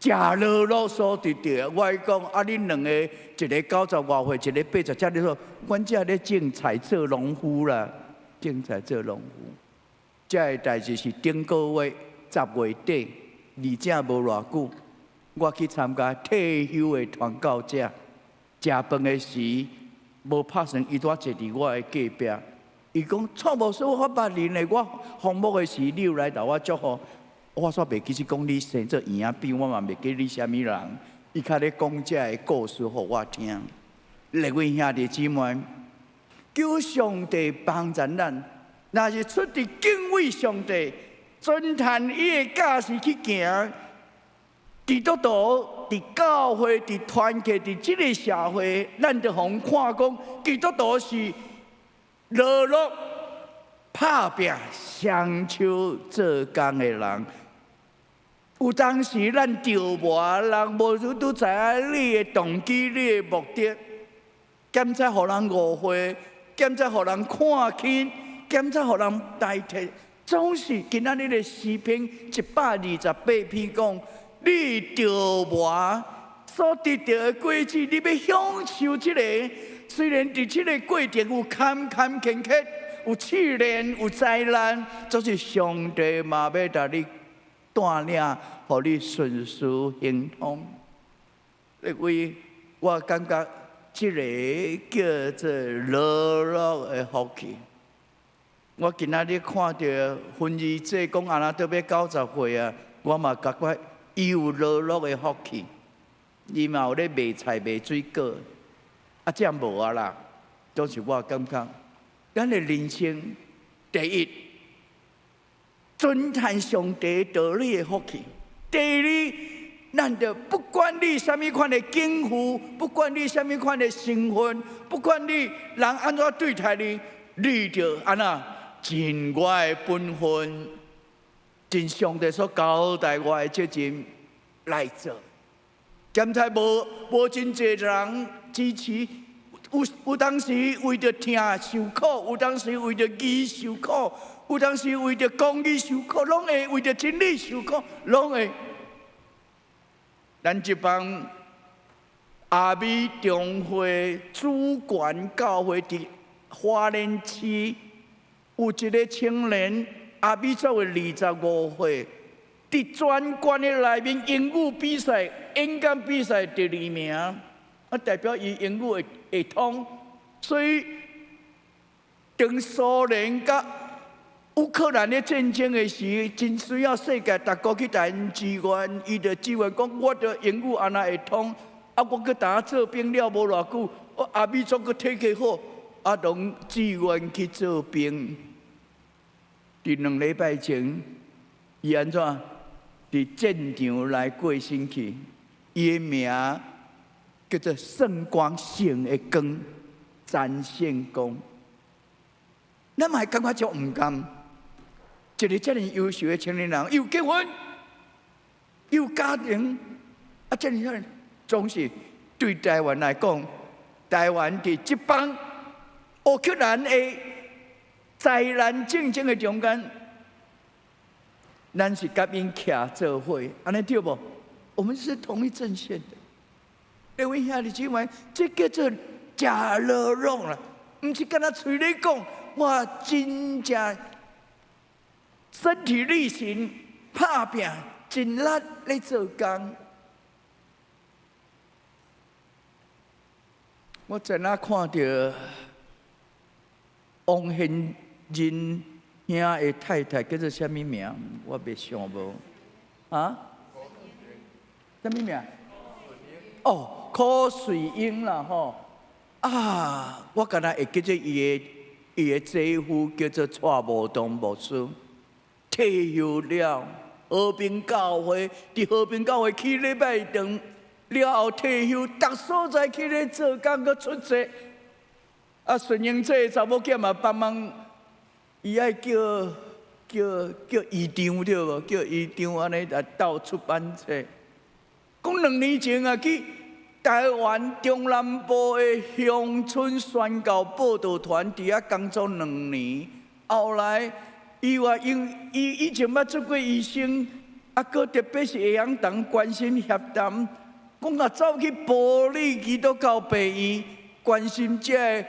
食落落所伫着，我讲恁两个，一个90外岁，一个80，遮咧说，阮遮咧种菜做农夫啦，种菜做农夫。这个代志是顶个月10月底，而且无偌久，我去参加退休的传教者，食饭的时，无拍算伊拄坐伫我的隔壁。伊讲蔡牧师，我捌恁的，我服务的时，你有来甲我祝福。我煞袂记起讲你生做圆仔饼，我嘛袂记你啥物人。伊较咧讲这个故事互我听。各位兄弟姊妹，求上帝帮助咱，若是出伫敬畏上帝，尊叹伊的教示去行，基督徒伫教会、伫团契、伫即个社会，咱着互看讲，基督徒是乐乐拍拼、双手做工的人。有当时咱着磨人，无拄知影你的动机、你的目的，检查互人误会，检查互人看轻，检查互人代替，总是今仔日的诗篇128篇讲，你着磨所得到的果子，你要享受这个。虽然伫这个过程有坎坎坷坷，有试炼，有灾难，就是上帝嘛要带你带领，互你顺遂行通。各位，我感觉这个叫做乐乐的福气。我今仔日看到婚仪姐讲安那都要90岁啊，我嘛感觉伊有乐乐的福气，伊嘛有咧卖菜卖水果。这样无啊啦，都是我感觉，咱的人生第一，尊叹上帝道理的福气；第二，咱着不管你什么款的境遇，不管你什么款的身份，不管你人安怎对待你，你着安那尽我的本分，尽上帝所交代我的责任来做。检查无真济人支持，有当时为着听受苦，有当时为着义受苦，有当时为着公义受苦，拢会为着真理受苦，拢会。咱这帮阿美中会主管教会伫花莲市有一个青年，阿美做的25岁。伫全县的内面，英语比赛、演讲比赛第2名，代表伊英语会通，所以当苏联甲乌克兰咧战争的时，真需要世界各国去来支援，伊就支援讲，我着英语安那会通，我去打做兵了无偌久，我阿美族个体格好，拢支援去做兵。伫2礼拜前，伊安怎？伫战场来过身去，伊的名叫做圣光圣的光，詹圣光。咱嘛感觉足唔甘，一个遮尔优秀的青年人，又结婚，又家庭，遮尔总是对台湾来讲，台湾伫这帮乌克兰的灾难战争的中间。咱是甲因徛做伙，安尼对无？我们是同一阵线的。各位兄弟姊妹，这叫做假乐乐啦，唔是干那嘴咧讲，我真正身体力行，拍拼，尽力咧做工。我在那看到王宪仁兄的太太叫做什么名？我袂想无。啊？什么名？哦，柯水英啦吼。啊，我敢若会记着伊的姐夫叫做蔡无东牧师，退休了，和平教会伫和平教会去礼拜堂。了后退休，逐所在去咧做工，搁出席。啊，顺英这查某囝嘛帮忙，伊爱叫姨丈对无？叫姨丈安尼来斗出版册。讲2年前啊，去台湾中南部的乡村宣教报道团伫遐工作2年，后来伊话伊以前捌做过医生，啊，搁特别是会晓同关心协谈。讲啊，走去埔里基督教病院，关心这个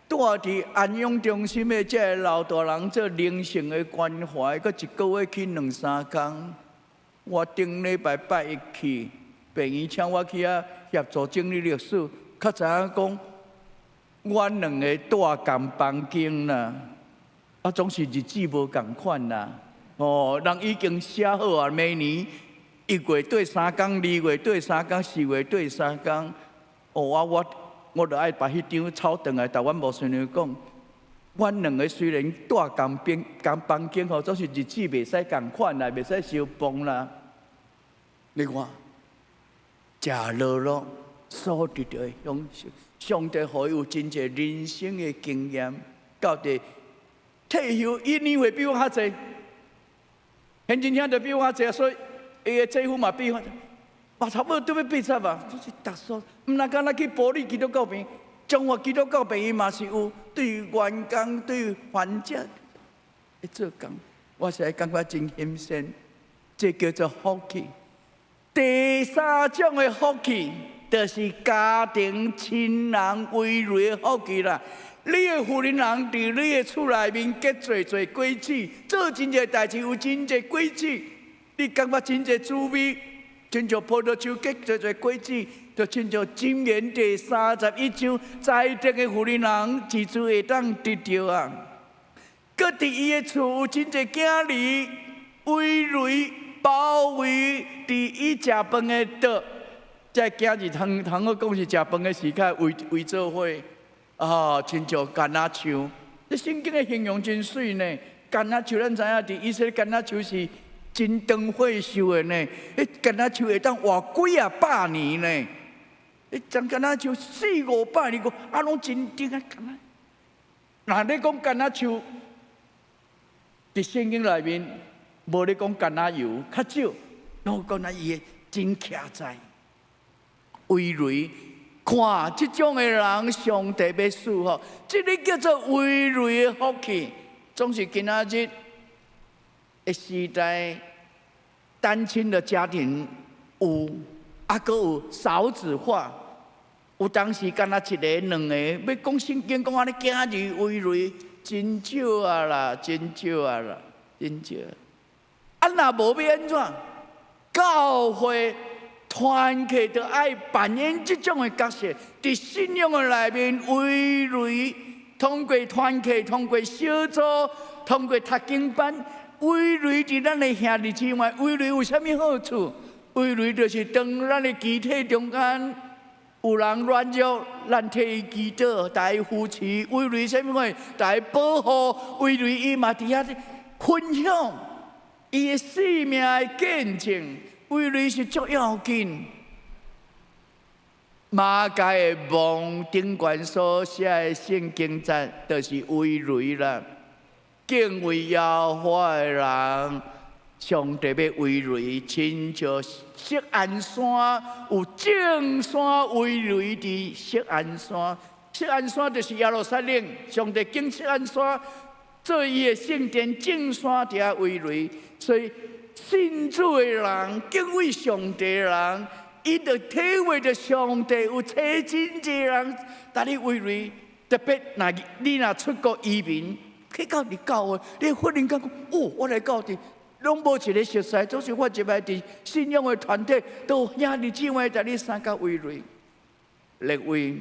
住伫安养中心的这个老大人做灵性的关怀，搁一个月去2、3天。我顶礼拜拜一去，病院请我去遐协助整理历史，较知影讲，阮2个住共房间啦，啊，总是日子无共款啦。哦，人已经写好啊，明年。1月对3天，2月对3天，4月对3天。哦，我就爱把迄张抄转来。但阮无顺利讲，阮2个虽然住共房间吼，总是日子袂使共款啦，袂使相帮啦。你看，食乐乐所得到的享受，上帝互伊有真侪人生的经验，到底退休1年会比我较济，现今兄就比我较济，所以。伊个姐夫嘛比我，嘛差不多都要80吧，就是逐所，毋那敢若去埔里基督教病，中华基督教病院嘛是有对员工、对患者来做工，我实在感觉真欣赏，这叫做福气。第3种的福气，就是家庭亲人围内的福气啦。你的妇人人伫你的厝内面结做果子，做真侪代志有真侪果子。你感觉真侪滋味，亲像葡萄酒结做果子，就亲像箴言第31章，在地的妇人人自主会当得到啊。搁伫伊的厝有真侪囝儿围内包围伫伊食饭的桌，这囝儿通好讲是食饭的时间围做伙啊，亲像橄榄树。这圣经的形容真水呢，橄榄树咱知影伫以色列橄榄树是。真长岁数的呢，迄橄榄树会当活几啊百年呢？迄种橄榄树4、5百年个，啊拢真长啊！橄榄，那你讲橄榄树，伫圣经内面无咧讲橄榄油，较少，拢讲伊真徛在围内。看即种的人，上帝要赐福，即个叫做围内的福气，总是今仔日。的时代，单亲的家庭有，啊，搁有少子化，有当时敢若1个、2个，要讲圣经讲安尼囝儿围内，真少啊啦，真少啊啦，真少。啊，若无要安怎？教会团契就爱扮演这种的角色，伫信仰的内面围内，通过团契，通过小组，通过读经班。围内伫咱的兄弟姊妹，围内有啥物好处？围内就是当咱的肢体中间有人软弱，咱替伊祈祷，大家扶持。围内啥物话？大家保护。围内伊嘛伫遐分享伊的生命的见证。围内是足要紧。马甲的梦顶悬所写的圣经节，就是围内啦。敬畏耶和华的人，上帝要围内，亲像锡安山有正山围内伫锡安山。锡安山就是耶路撒冷，上帝敬锡安山做伊的圣殿，正山伫遐围内。所以信主的人，敬畏上帝的人，伊就体会着上帝有找真济人搭你围内。特别你若出国移民。去到你教会，你忽然间讲，哦，我来教会，拢无一个熟悉，总是我一摆伫信仰的团体，都兄弟姊妹在你参加围内，列位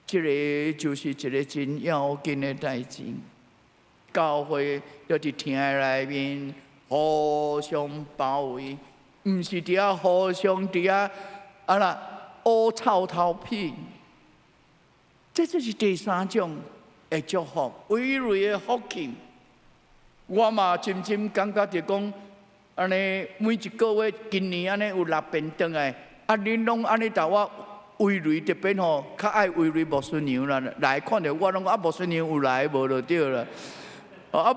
这个就是一个真要紧的代志。教会要伫厅内面互相包围，毋是伫遐互相伫遐乌臭头屁。这就是第三种的祝福，伟瑞的福气。我嘛真真感觉着讲，安尼每一个月今年安尼有6便当的，恁拢安尼甲我伟瑞特别吼，较爱伟瑞牧师娘啦，来看着我拢牧师娘有来无就对啦。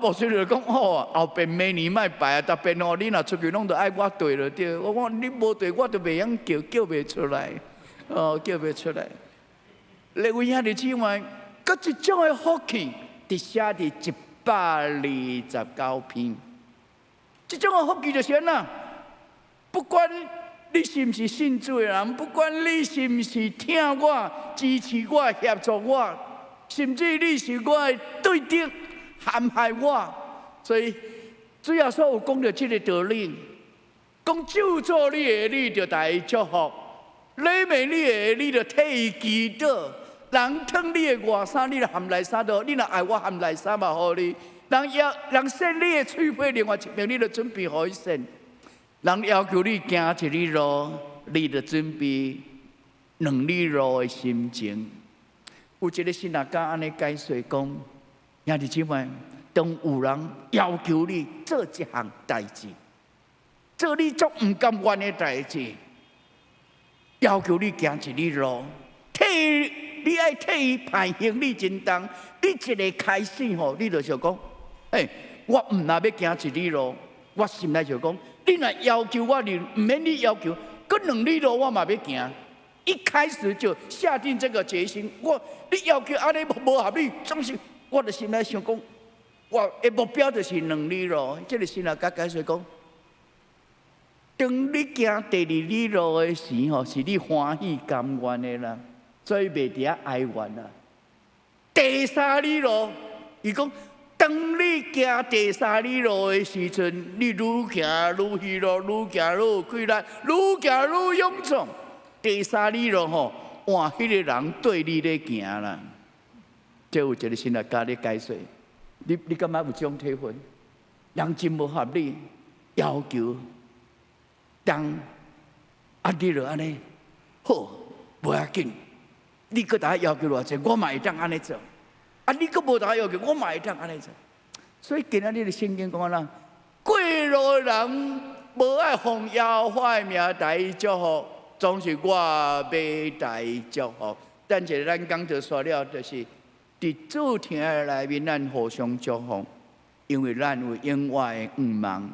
牧师就讲吼，后边明年莫拜啊，特别吼，你若出去拢着爱我对了对。我讲你无对，我就袂晓叫袂出来，叫袂出来。另外遐日姊妹，搁一种的福气，伫写伫129篇。这种的福气就是哪？不管你是毋是信主的人，不管你是毋是听我、支持我、协助我，甚至你是我的对敌、陷害我，所以主要所有讲到这个道理，讲救助你的，你就大祝福；礼美你的，你就替伊祈祷。人脱你的外衫，你就含内衫倒；你若爱我，含内衫嘛，互你。人扇你的喙皮，另外一边你就准备互伊扇。人要求你行一里路，你就准备2里路的心情。有一个神学家安尼解说讲：兄弟姊妹，当有人要求你做一项代志，做你足唔甘愿的代志，要求你行一里路，你爱替伊排行李真重。你一个开始吼，你就想讲，我唔若要行一里路，我心内就讲，你若要求我，你唔免你要求，搁2里路我嘛要行。一开始就下定这个决心，你要求安尼无合理，总是我的心内想讲，我的目标就是2里路。这个神学家解说讲，当你行第2里路的时候，是你欢喜甘愿的啦。所以袂伫遐哀怨啦。第3里路，伊讲，当你行第3里路的时阵，你愈行愈喜乐，愈行愈有气力，愈行愈勇壮。第3里路吼，换迄个人对你咧行啦。这有一个神学家咧解说，你感觉有这种体会？人真无合理，要求，你就安尼，好，无要紧。你搁大要求偌济，我嘛会当安尼做。你搁无大要求，我嘛会当安尼做。所以今仔日的圣经讲啦，过路的人无爱奉耶和华的名大祝福，总是我要大祝福。但是咱讲就说了，就是伫主厅内面，咱互相祝福，因为咱有永远的愿望。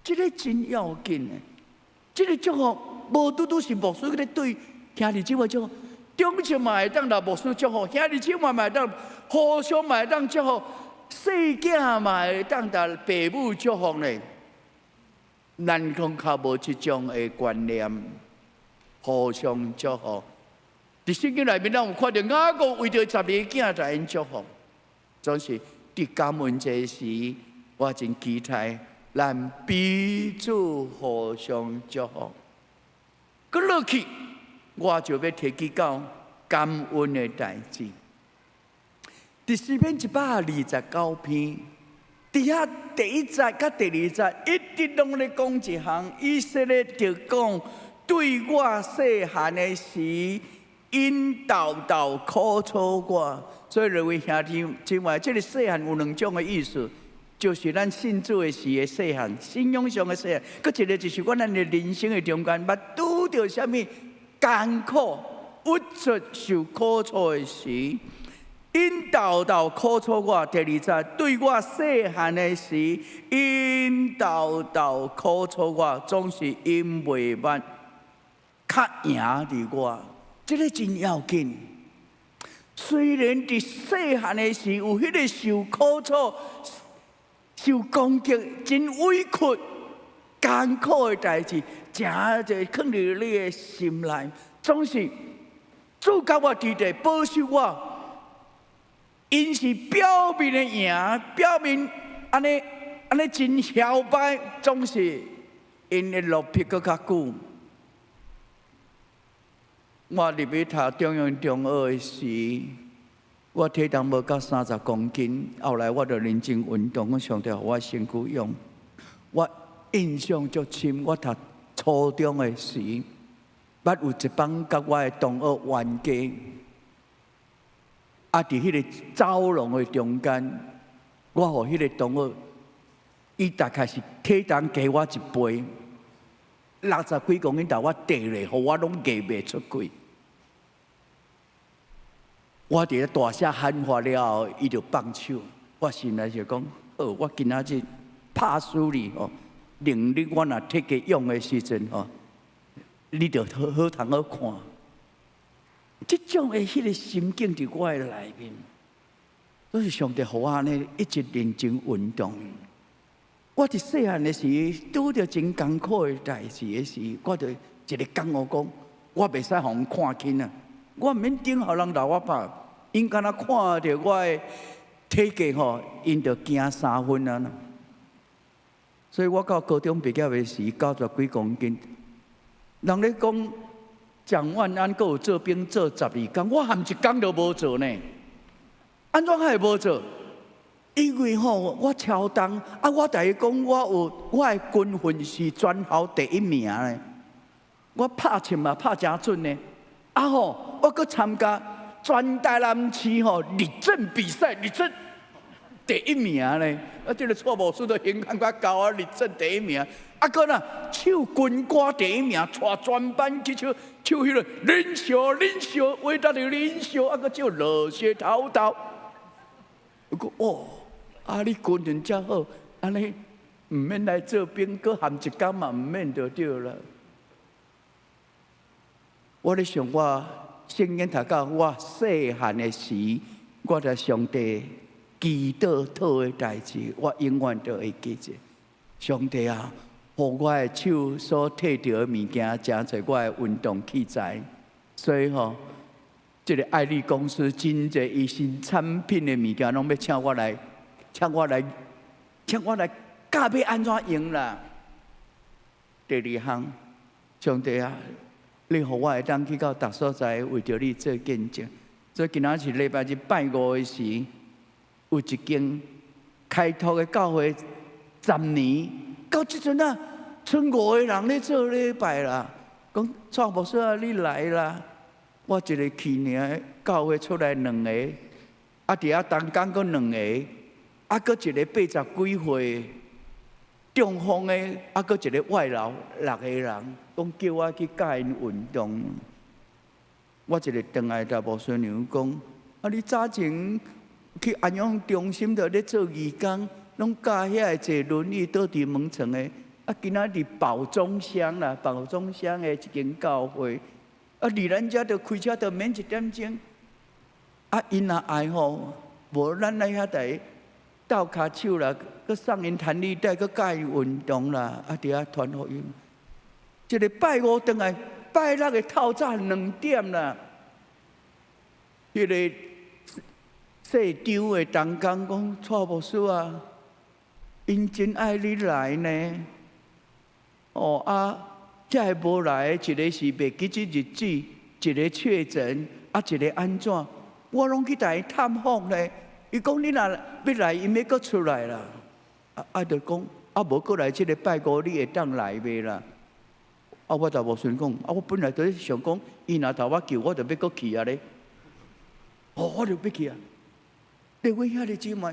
这个真要紧的，这个祝福无拄拄是牧师咧对兄弟姊妹祝福。中秋嘛会当来牧师祝福，兄弟姊妹嘛会当互相嘛会当祝福，细囝嘛会当甲父母祝福呢。咱讲较无这种的观念，互相祝福。伫圣经内面，咱有看到雅各为着12个囝在因祝福，总是伫感恩节时，我真期待咱彼此互相祝福。搁落去。我就要提起到感恩的代志。第诗篇129篇，底下第1节甲第2节，一直拢咧讲一项，以色列就讲，对我细汉的时，因豆豆苦楚我。所以认为兄弟姊妹，这个细汉有2种的意思，就是咱信主的时的细汉，信仰上的细汉；搁一个就是咱的人生的中间，捌拄到什么？艰苦、屈辱、受苦楚的时，因豆豆苦楚我。第2节，对我细汉的时，因豆豆苦楚我，总是因袂捌较赢伫我。这个真要紧。虽然伫细汉的时有迄个受苦楚、受攻击、真委屈、艰苦的代志。真就放入你的心内，总是主甲我伫地保守我，因是表面的赢，表面安尼真摇摆，总是因的落魄搁较久。我入去读中央中学的时，我体重无到30公斤，后来我就认真运动，我上帝互我身躯用。我印象足深，我读初中的时，捌有一帮甲我的同学冤家，啊，伫迄个走廊的中间，我互迄个同学，伊大概是体重加我1倍，60几公斤，但我地咧，互我拢夹袂出去。我伫咧大声喊话了后，伊就放手。我心内就讲：好，我今仔日拍死你吼，令你我若摕个用的时阵吼，你就好好通好看。这种的迄个心境伫我的内面，都是上帝互我安尼一直认真运动。我伫细汉的时，拄着真艰苦的代志的时，我就一个讲我讲，我袂使互人看轻啊。我毋免顶互人闹我拍，因敢若看着我的体格吼，因就惊3分啊。所以我到高中毕业的时，90几公斤。人咧讲蒋万安阁有做兵做12工，我含一工都无做呢。安怎还会无做？因为吼，我超重啊！我逐个讲我的军训是全校第1名呢。我拍枪嘛拍真准呢。啊吼，我搁参加全台南市吼立正比赛，立正第1名呢。啊，这个错误数都形象较高啊，立正第1名。啊，搁呐唱军歌第1名，带全班去唱迄个领袖领袖，伟大的领袖，啊，搁唱热血滔滔。我讲哦，啊你军训遮好，安尼毋免来做兵，搁含一工嘛，毋免就对了。我咧想我圣经读到我细汉的时，我在上帝祈祷讨的代志，我永远都会记着。上帝啊，互我的手所摕到的物件，真侪我的运动器材，所以吼，这个爱丽公司真侪伊新产品的物件，拢要请我来教要安怎用啦。第2项，上帝啊，你互我会当去到逐所在，为着你做见证。所以今仔是礼拜日拜5的时，有一间开拓的教会，10年到即阵啊，剩5个人咧做礼拜啦。讲蔡牧师啊，你来啦！我一个去尔教会出来2个，啊，伫遐东港阁2个，啊，阁一个80几岁中风的，啊，阁一个外劳6个人，讲叫我去教因运动。我一个转来甲牧师娘讲，啊，你早前去安养中心就咧做义工，拢教遐坐轮椅倒伫门床的，啊，今仔日宝中乡啦，宝中乡的一间教会。啊，离咱遮着开车着免1点钟，啊，因若爱吼，无咱来遐台斗骹手啦，佮送因弹力带，佮教因运动啦，啊，伫遐传福音。一个拜5转来，拜6的透早2点啦，迄个市长的同工讲，蔡牧师啊，因真爱你来呢，哦啊。才会无来，一个是袂记这日子，一个确诊，啊，一个安怎？我拢去带伊探访咧。伊讲你若要来，伊要阁出来啦。啊，就讲啊，无过来，这个拜5你会当来袂啦？啊，我就无想讲，啊，我本来就是想讲，伊若头我叫，我就要阁去啊咧。哦，我就要去啊。你为遐个姊妹，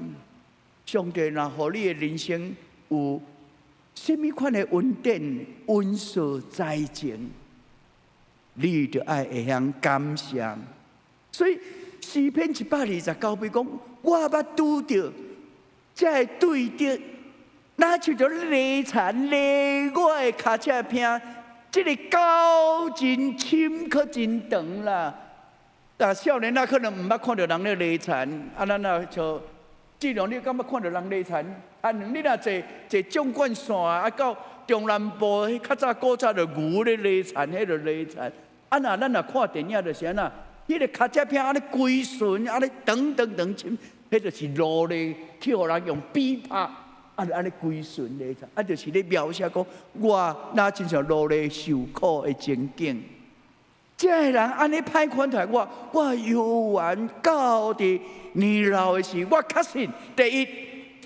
上帝若互你的人生有。什么款的恩典、恩赐、才情，你就爱会晓感谢。所以诗篇129篇讲，我捌拄着，才会对着，那像着犁残犁我的脚趾片，这个高真深，可真长啦。但少年可能毋捌看到人咧犁残，啊，咱啊像。自从你敢捌看到人犁田，你若坐纵贯线啊，到中南部，较早古早就牛咧犁田，迄就犁田。啊，那咱若看电影就是安那，迄个脚趾片安尼规顺，安尼长深，迄就是路咧，去互人用笔拍，安尼规顺犁田，啊，就是咧描写讲我若亲像路咧受苦的情景。这个人安尼歹款待我犹原到伫年老的时，我确信第一，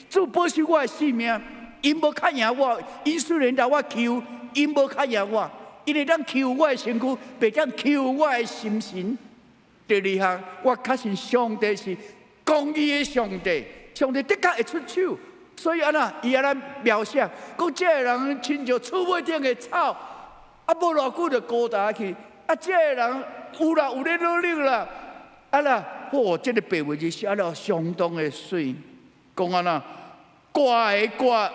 主保守我的性命，因无较赢我，因虽然甲我求，因无较赢我，因会当求我的身躯，袂当求我的心神。第二项，我确信上帝是公义的上帝，上帝的确会出手。所以伊安尼描写，讲这个人亲像厝尾顶的草，无偌久就高大去。这个人有咧努力啦，这个白话字写了相当的水，讲刮的刮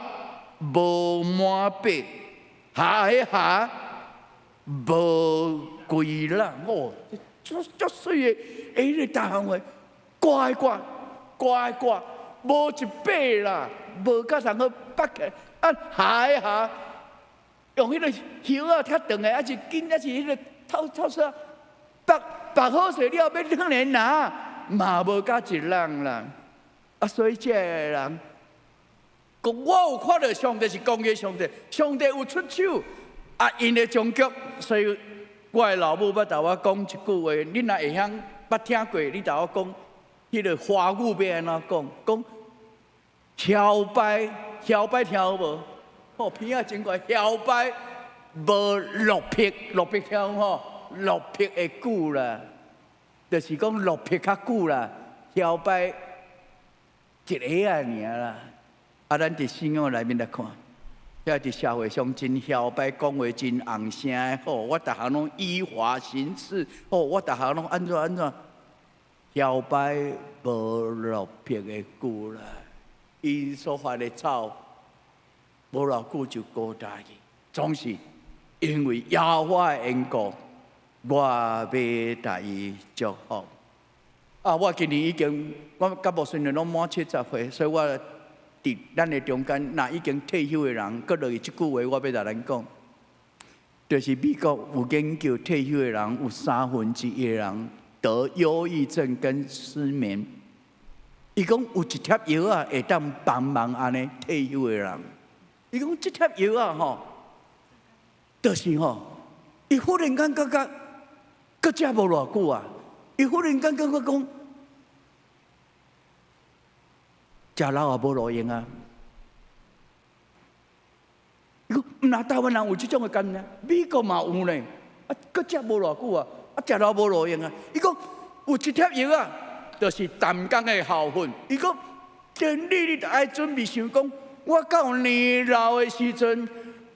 无满白，下的下无归人，足水的，迄个大项话，刮的刮，无一百啦，无甲人去拔起，下的下，用迄个叶啊较长的，是紧，是迄个。透说，白好势了，要两年拿，嘛无甲一人啦。所以这个人，讲我有看到上帝是公义上帝，上帝有出手，因的终局。所以我的老母捌甲我讲一句话，你若会晓捌听过，你甲我讲，迄个华语要安怎讲？讲摇摆听有无？片仔真怪，摇摆。无落魄听吼，落魄会久啦，就是讲落魄较久啦，摇摆一个尔啦。咱伫信仰内面来看，遐伫社会上真摇摆，讲话真红声的，我逐项拢依法行事，我逐项拢安怎，摇摆无落魄的久啦。伊所发的草，无偌久就高大去，总是。因为耶和华的缘故，我要给伊祝福。我今年已经，我甲牧师年拢满70岁，所以我伫咱的中间，已经退休的人，搁落去即句话，我要甲咱讲，就是美国有研究退休的人，有1/3的人得忧郁症跟失眠。伊讲有一贴药会当帮忙安尼退休的人。伊讲这贴药就是伊忽然间感觉，搁食无偌久啊！伊忽然间感觉讲，食老也无路用啊！伊讲，毋若台湾人有即种的感觉，美国嘛有呢。搁食无偌久啊！食老无路用啊！伊讲有一贴药就是淡江的校训。伊讲，你着爱准备想讲，我到年老的时阵。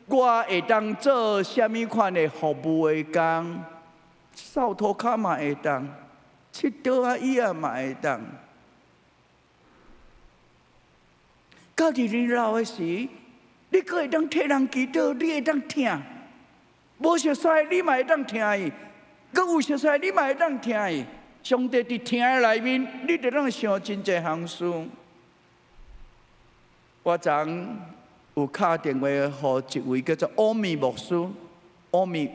我会当做什么款的服务的工？扫涂骹嘛会当，切刀椅嘛会当。到伫年老的时，你阁会当替人祈祷，你会当听。无熟悉你嘛会当听伊，阁有熟悉你嘛会当听伊。上帝伫听的内面，你着当想真侪项事。我昨有打电话给一位叫做欧米牧师，欧米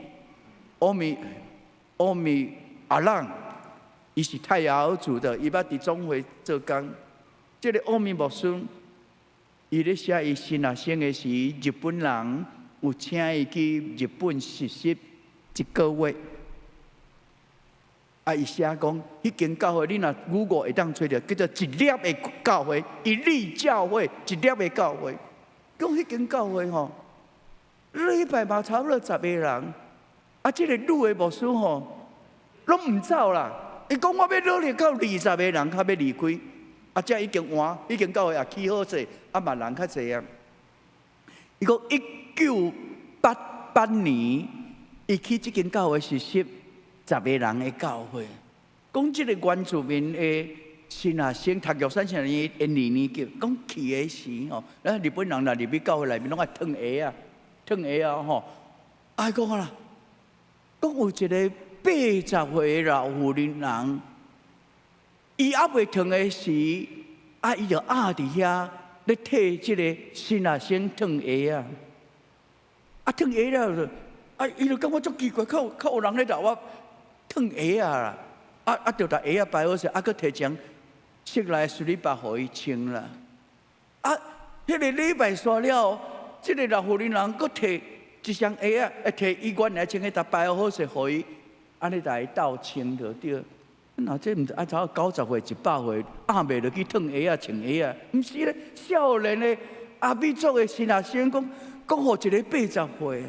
阿朗，伊是泰雅族的，伊捌伫总会做工。这个欧米牧师，伊咧写伊新学生的时，日本人有请伊去日本实习1个月。伊写讲，迄间教会你若Google会当找到，叫做一粒的教会，一粒教会，一粒的教会。讲迄间教会礼拜嘛差不多10个人，这个女的牧师拢唔走啦。伊讲我要努力到20个人，才要离开。这已经换，已经教会也起好势，嘛人较济啊。伊讲1988年，伊去这间教会实习，10个人的教会。讲这个原住民的。新学生读玉山现年2年级，讲去的时咱日本人来入去教会内面，拢爱烫鞋啊，讲啦，讲有一个80岁的老妇人，伊还未烫的时，伊就伫遐咧替这个新学生烫鞋啊，烫鞋了，伊就感觉足奇怪，较有人咧甲我烫鞋啊啦，就把鞋摆好势，搁摕张。色来水把互伊穿啦，迄个礼拜煞了，这个老妇人佫摕一双鞋摕伊原来穿的，搭摆好势互伊，安尼来斗穿就对。那这毋是啊，早90岁、100岁，暗暝就去烫鞋啊、穿鞋啊，毋是咧。少年的阿美族的新学生讲互一个80岁，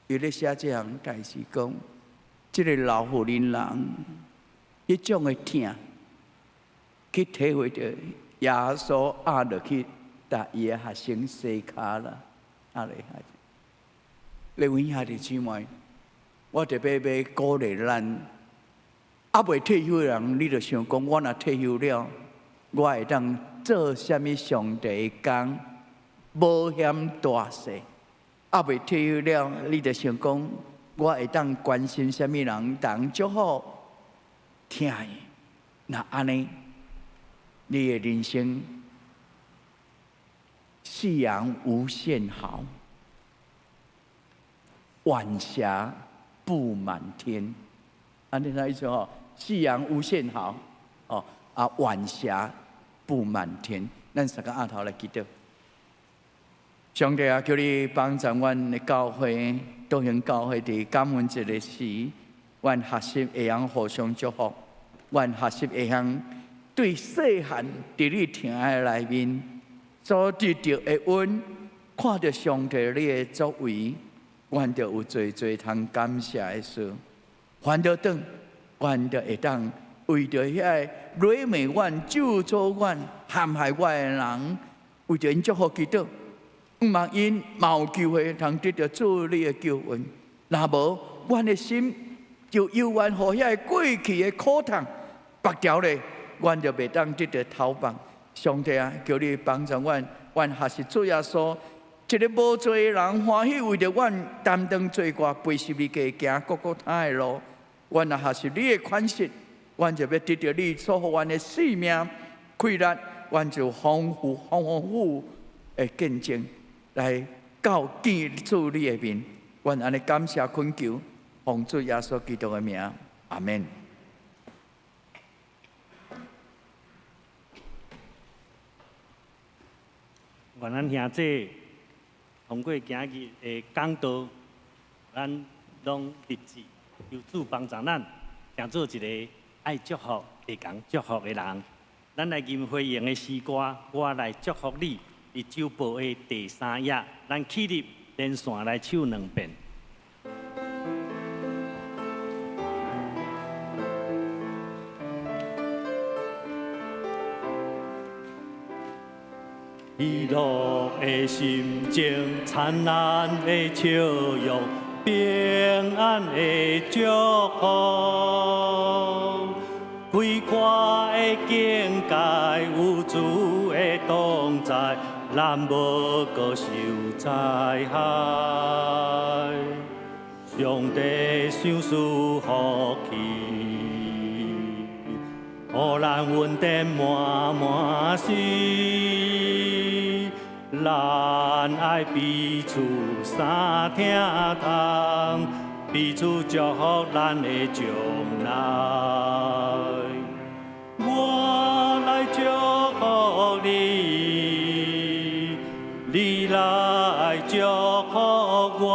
伊咧写这项代志讲，即个老妇人人，迄种的疼，去体会着耶稣压落去搭伊的学生膝骹啦，压落下。你阮兄弟姊妹，我特别要鼓励咱。还未退休的人，你就想讲，我若退休了，我会当做啥物上帝的工，保险大事。还未退休了，你就想讲，我会当关心啥物人，当祝福听的。那安尼，你的人生夕阳无限好，晚霞布满天。安尼那意思哦。夕阳无限好，晚霞布满天。咱三个阿头来祈祷。上帝啊，求你帮助阮的教会，多元教会伫感恩节的时，阮学习会晓互相祝福，阮学习会晓对细汉伫你听的内面所得到的恩，看到上帝你的作为，阮就有最通感谢的事，还得等。阮就会当为着遐累美阮、救助阮、陷害我的人，为着因祝福祈祷，毋茫因嘛有机会通得到主你的救恩。若无，阮的心就犹原互遐过去的苦痛拔掉咧，阮就袂当得到逃亡。上帝啊，求你帮助阮，阮学习主耶稣，一个无罪的人欢喜为着阮担当罪过，背十字架行各各他的路。阮若学习你的款式，阮就要得到你所予阮的性命快乐，阮就丰富的见证来到见主你的面。阮安尼感谢恳求，奉主耶稣基督的名，阿门。愿咱兄弟通过今日的讲道，咱拢立志。求主帮助咱，成做一个爱祝福、会讲祝福的人。咱来吟回应的诗歌，我来祝福你。伫周报的第3页，咱起立连线来唱2遍。喜乐的心情，灿烂的笑容。平安的祝福，开阔的境界，有主的同在，咱无搁受灾害。上帝赏赐福气，予咱恩典满满是。咱爱彼此相听同，彼此祝福咱的将来。我来祝福你，你来祝福我。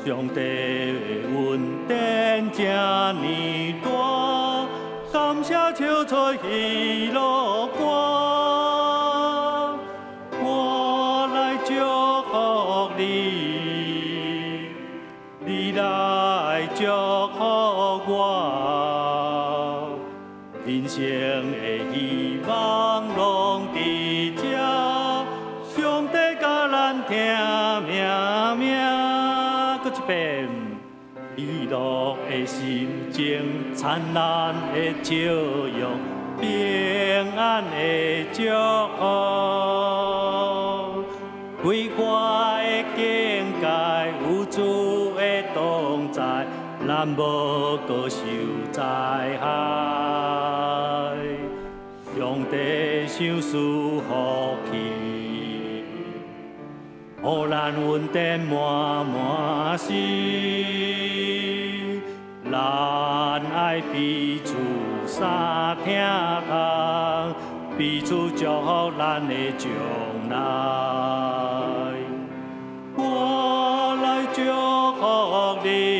上帝的恩典这呢大，感谢唱出喜乐歌。你来祝福我，人生的希望拢伫这，上帝甲咱听命命。搁一遍，喜乐的心情，灿烂的笑容，平安的祝福，开阔的境界，有主的同在，咱无搁受灾害。上帝赏赐福气，予咱恩典满满是。咱爱彼此相听同，彼此祝福咱的将来。我来祝福你。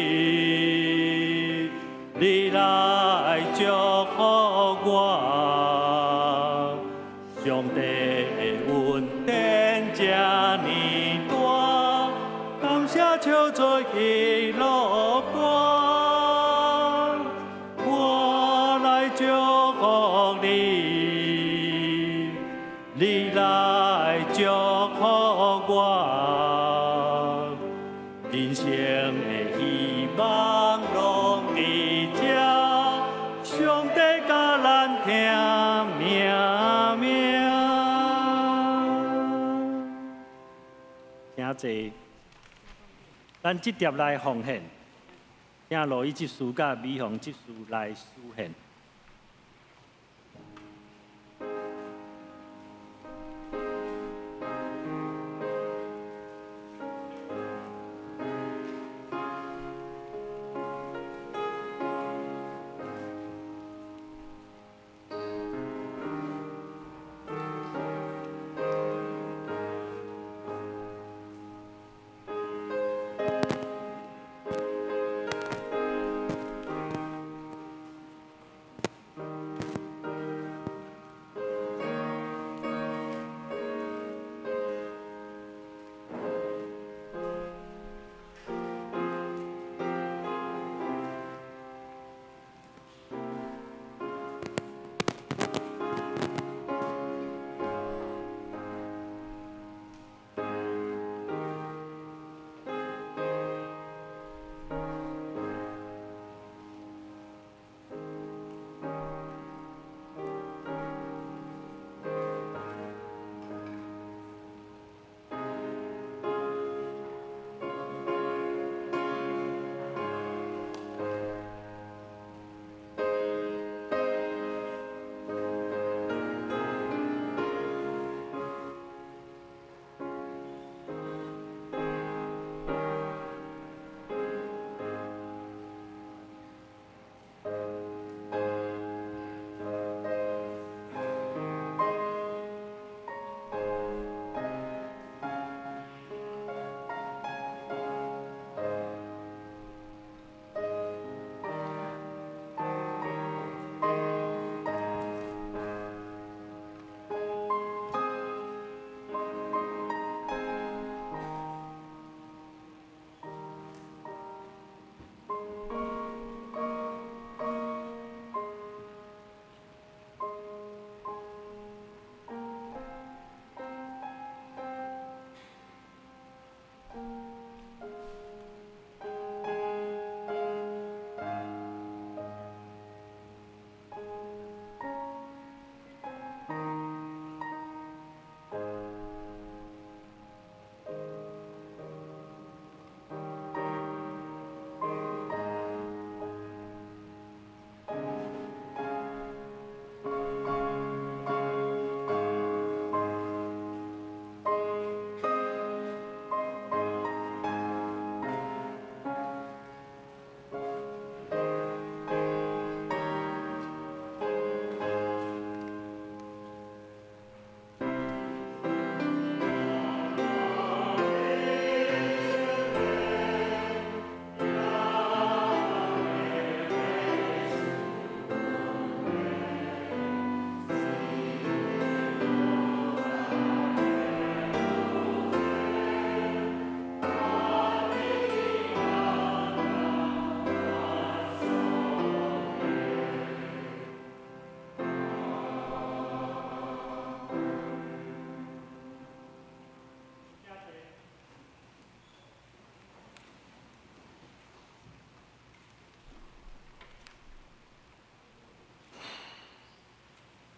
祝福你，你来祝福我，人生的希望拢伫这，上帝甲咱听命命。请坐，咱即碟来奉献。请罗伊执事甲美凤执事来书献。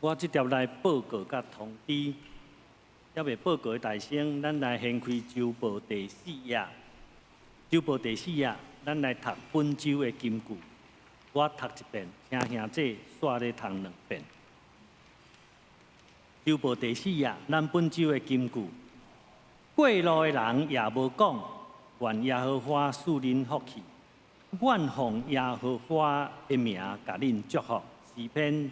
我即条来报告甲通知，还未报告的大声，咱来掀开周报第4页。周报第4页，咱来读本周的金句。我读一遍，请兄弟煞咧读2遍。周报第4页，咱本周的金句：过路的人也无讲，愿耶和华赐恁福气。愿奉耶和华的名甲恁祝福。诗篇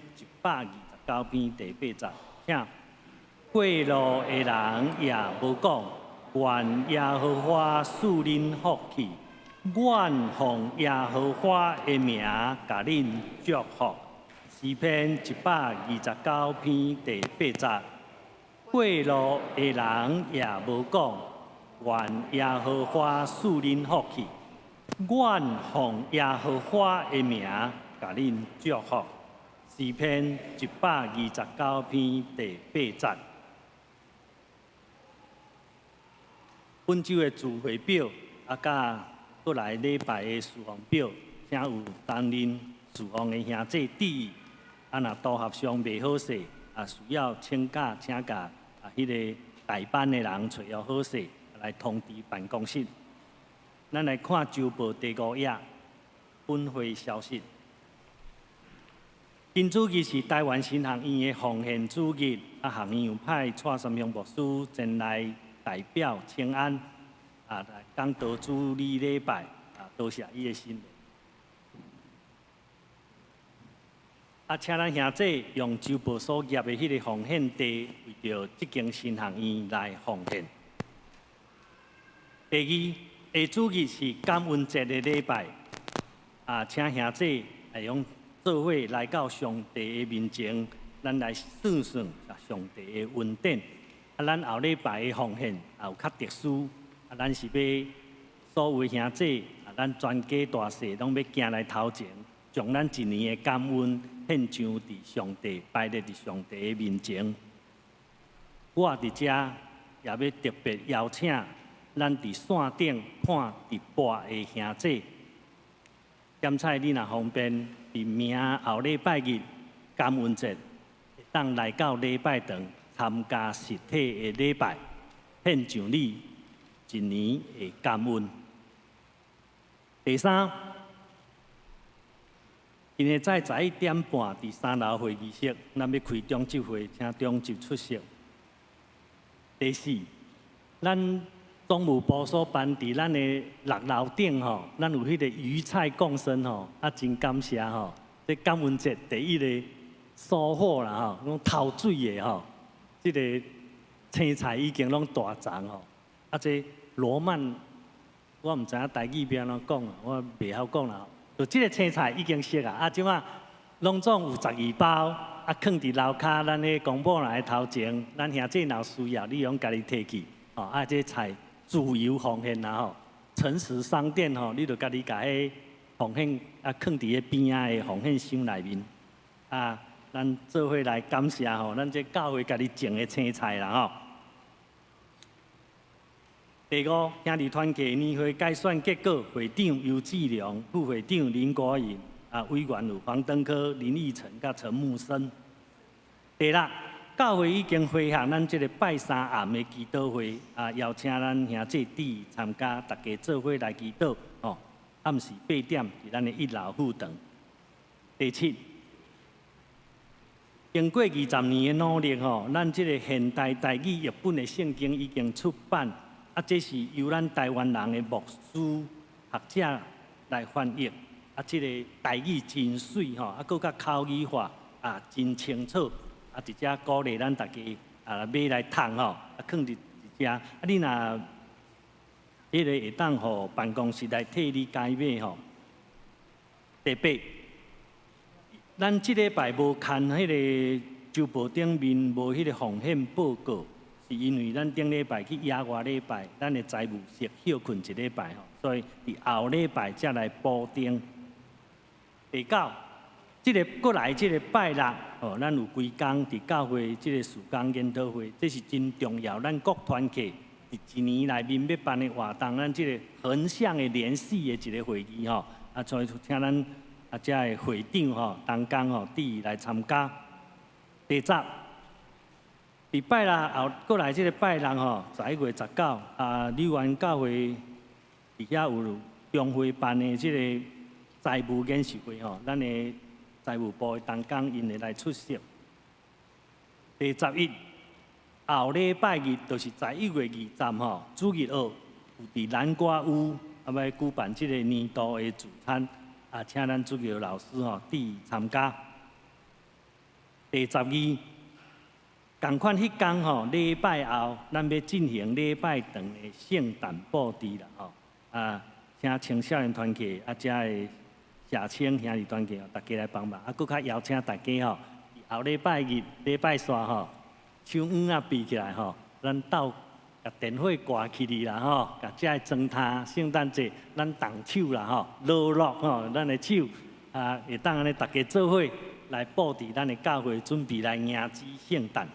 129篇第8节，请过路的人也无讲，愿耶和华赐恁福气。愿奉耶和华的名甲恁祝福。诗篇129篇第8节，过路的人也无讲，愿耶和华赐恁福气。愿奉耶和华的名甲恁祝福。诗篇129篇第8节。本周的聚会表，甲过来礼拜的事奉表，请有担任事奉的兄弟姊妹，若都合上袂好势，需要请假，请假迄个代班的人找要好势来通知办公室。咱来看周报第5页，本会消息。今主日是台湾新学院的奉献主日，学院派蔡三雄牧师前来代表请安，讲道主礼礼拜，多谢伊的心意。请咱兄弟用周报所业的迄个奉献地，为着即间新学院来奉献。第二，下主日是感恩节的礼拜，请兄弟用做伙来到上帝的面前，咱来算算上帝的恩典。咱后礼拜的奉献也有较特殊，咱是要所有兄弟，咱全家大细拢要行来头前，将咱一年的感恩献上伫上帝，摆列伫上帝的面前。我伫遮也要特别邀请咱伫线顶看直播的兄弟，点菜你若方便，伫明后礼拜日感恩节，会当来到礼拜堂参加实体的礼拜，献上你一年的感恩。第三，今日早11点半伫3楼会议室，咱要开中集会，请中集出席。第四，咱总务部所办伫咱的6楼顶吼，咱有迄个鱼菜共生吼，真感谢吼。这感恩节第一个收获啦吼，拢透水的吼，这个青菜已经拢大长吼。这罗曼，我毋知影台语要安怎讲啊，我袂晓讲啦。就这个青菜已经熟啊，即马拢总有12包，放伫楼骹咱的公婆来头前，咱兄弟若需要，你用家己摕去，这菜自由奉献啦吼。诚实商店吼，你就家己甲迄奉献放伫迄边仔的奉献箱内面，咱做伙来感谢吼，咱这教会家己种的青菜啦吼。第五，兄弟团契年会改选结果，会长尤志良，副会长林国营，委员有黄登科、林义成甲陈木生。第六，教会已经恢复咱这个拜三暗的祈祷会，邀请咱兄弟姊参加，大家做伙来祈祷。暗时8点伫咱的1楼副堂。第七，经过20年的努力咱这个现代台语译本的圣经已经出版。这是由咱台湾人的牧师学者来翻译，这个台语真水佫较口语化，真清楚，直接鼓励咱大家买来读放伫遮。你若迄个会当互办公室来替你改买第八，咱即礼拜无看迄个周报顶面无迄个奉献报告。是因为咱顶礼拜去野外礼拜，咱的财务是休困一礼拜所以伫后礼拜才来补丁。第九，过来这个拜六咱有规工伫教会这个事工研讨会，这是真重要。咱各团契伫一年内面要办的活动，咱这个横向的联系的一个会议所以请咱这的会长同工弟来参加。第十。伫拜六后过来这个拜六11月19，柳园教会伫遐有中会办的这个财务研习会咱的财务部的同工因会来出席。第11，后礼拜日就是11月20主日有伫南瓜屋要举办这个年度的聚餐，请咱主教老师参加。第12。同款迄天礼拜后，咱要进行礼拜堂的圣诞布置啦请青少年团契遮的社青兄弟团契大家来帮忙，佫较邀请大家后礼拜日礼拜三手圆闭起来咱斗甲电火挂起哩啦甲遮的装摊圣诞节咱动手啦落咱的手会当安尼大家做伙来布置咱的教会，准备来迎接圣诞。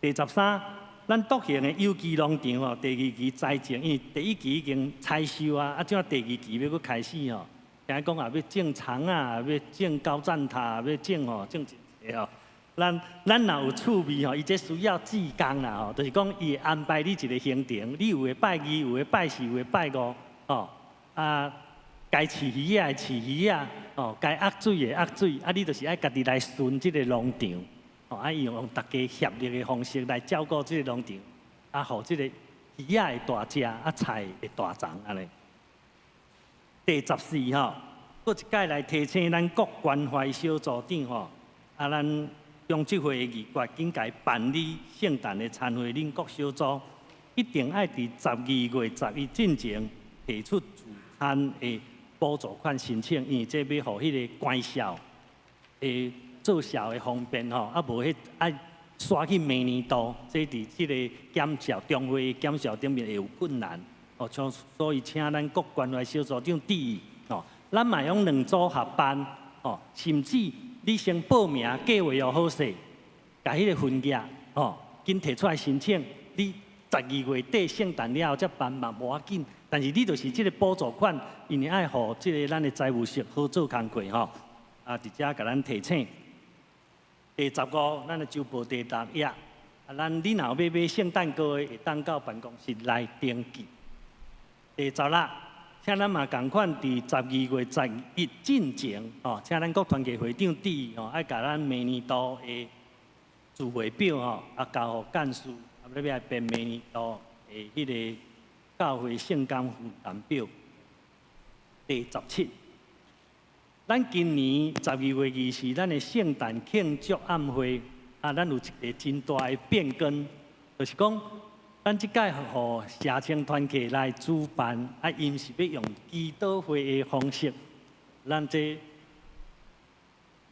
第13，咱独行的有机农场吼，第2期栽种，因为第1期已经采收啊，怎第2期要搁开始吼？听讲也要种虫啊，要种高赞塔，要种吼，种一个吼。咱若有趣味吼，伊这需要志工啦吼，就是讲伊会安排你一个行程，你有的拜2，有的拜4，有的拜5，吼啊，该饲鱼的饲鱼啊，哦，该压水的压水，啊，你就是爱家己来巡即个农场，哦，啊，用大家协力的方式来照顾即个农场，啊，互即个鱼啊会大只，啊，菜会大长安尼。第14吼，搁一届来提醒咱各关怀小组长吼，啊，咱中执会的议决应该办理圣诞的餐会，恁各小组一定爱伫12月11进前提出自餐的补助款申请，因为这要互迄个关校的做校的方便吼，啊无迄爱刷去明年度，这伫即个检校中会检校顶面会有困难，哦，所以请咱各关怀小组长注意，哦，咱嘛用2组合办，哦，甚至你先报名，计划又好势，甲迄个分额，哦，紧摕出来申请。你12月底圣诞了后才办嘛无要紧，但是你就是即个补助款，因为爱互即个咱的财务室好做工课吼。啊，直接甲咱提醒。第15，咱的周报第11，啊，咱你若要买圣诞糕的，会当到办公室来登记。第16。请咱嘛共款伫12月11进前，吼，请咱各团契会长注意吼，爱甲咱明年度的聚会表吼，啊交互干事，啊要来编明年度的迄个教会圣工负担表。第17，咱今年12月20，咱的圣诞庆祝晚会，啊，咱有一个真大的变更，就是讲。咱即届互社青团契来主办，啊，因是要用祈祷会的方式。咱这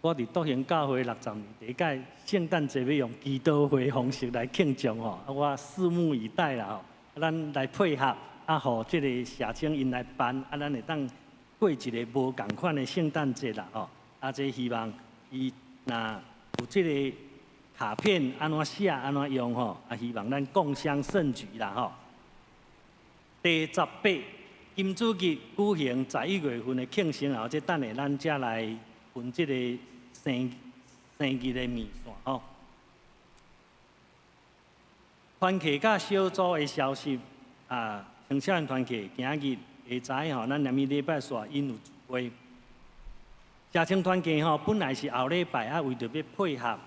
我伫笃行教会60年，第一届圣诞节要用祈祷会的方式来庆祝吼，啊，我拭目以待啦吼。咱来配合，啊，互即个社青因来办，啊，咱会当过一个无共款的圣诞节啦吼。啊，这希望伊若有即个。卡片安怎写安怎用吼，啊，希望咱共襄盛举啦吼。第18，金主日举行11月份的庆生后，这等下咱才来分这个生日的面线吼。团契甲小组的消息啊，青少年团契今日会知吼，咱连礼拜煞因有聚会。社青团契吼，本来是后礼拜啊，为着要配合。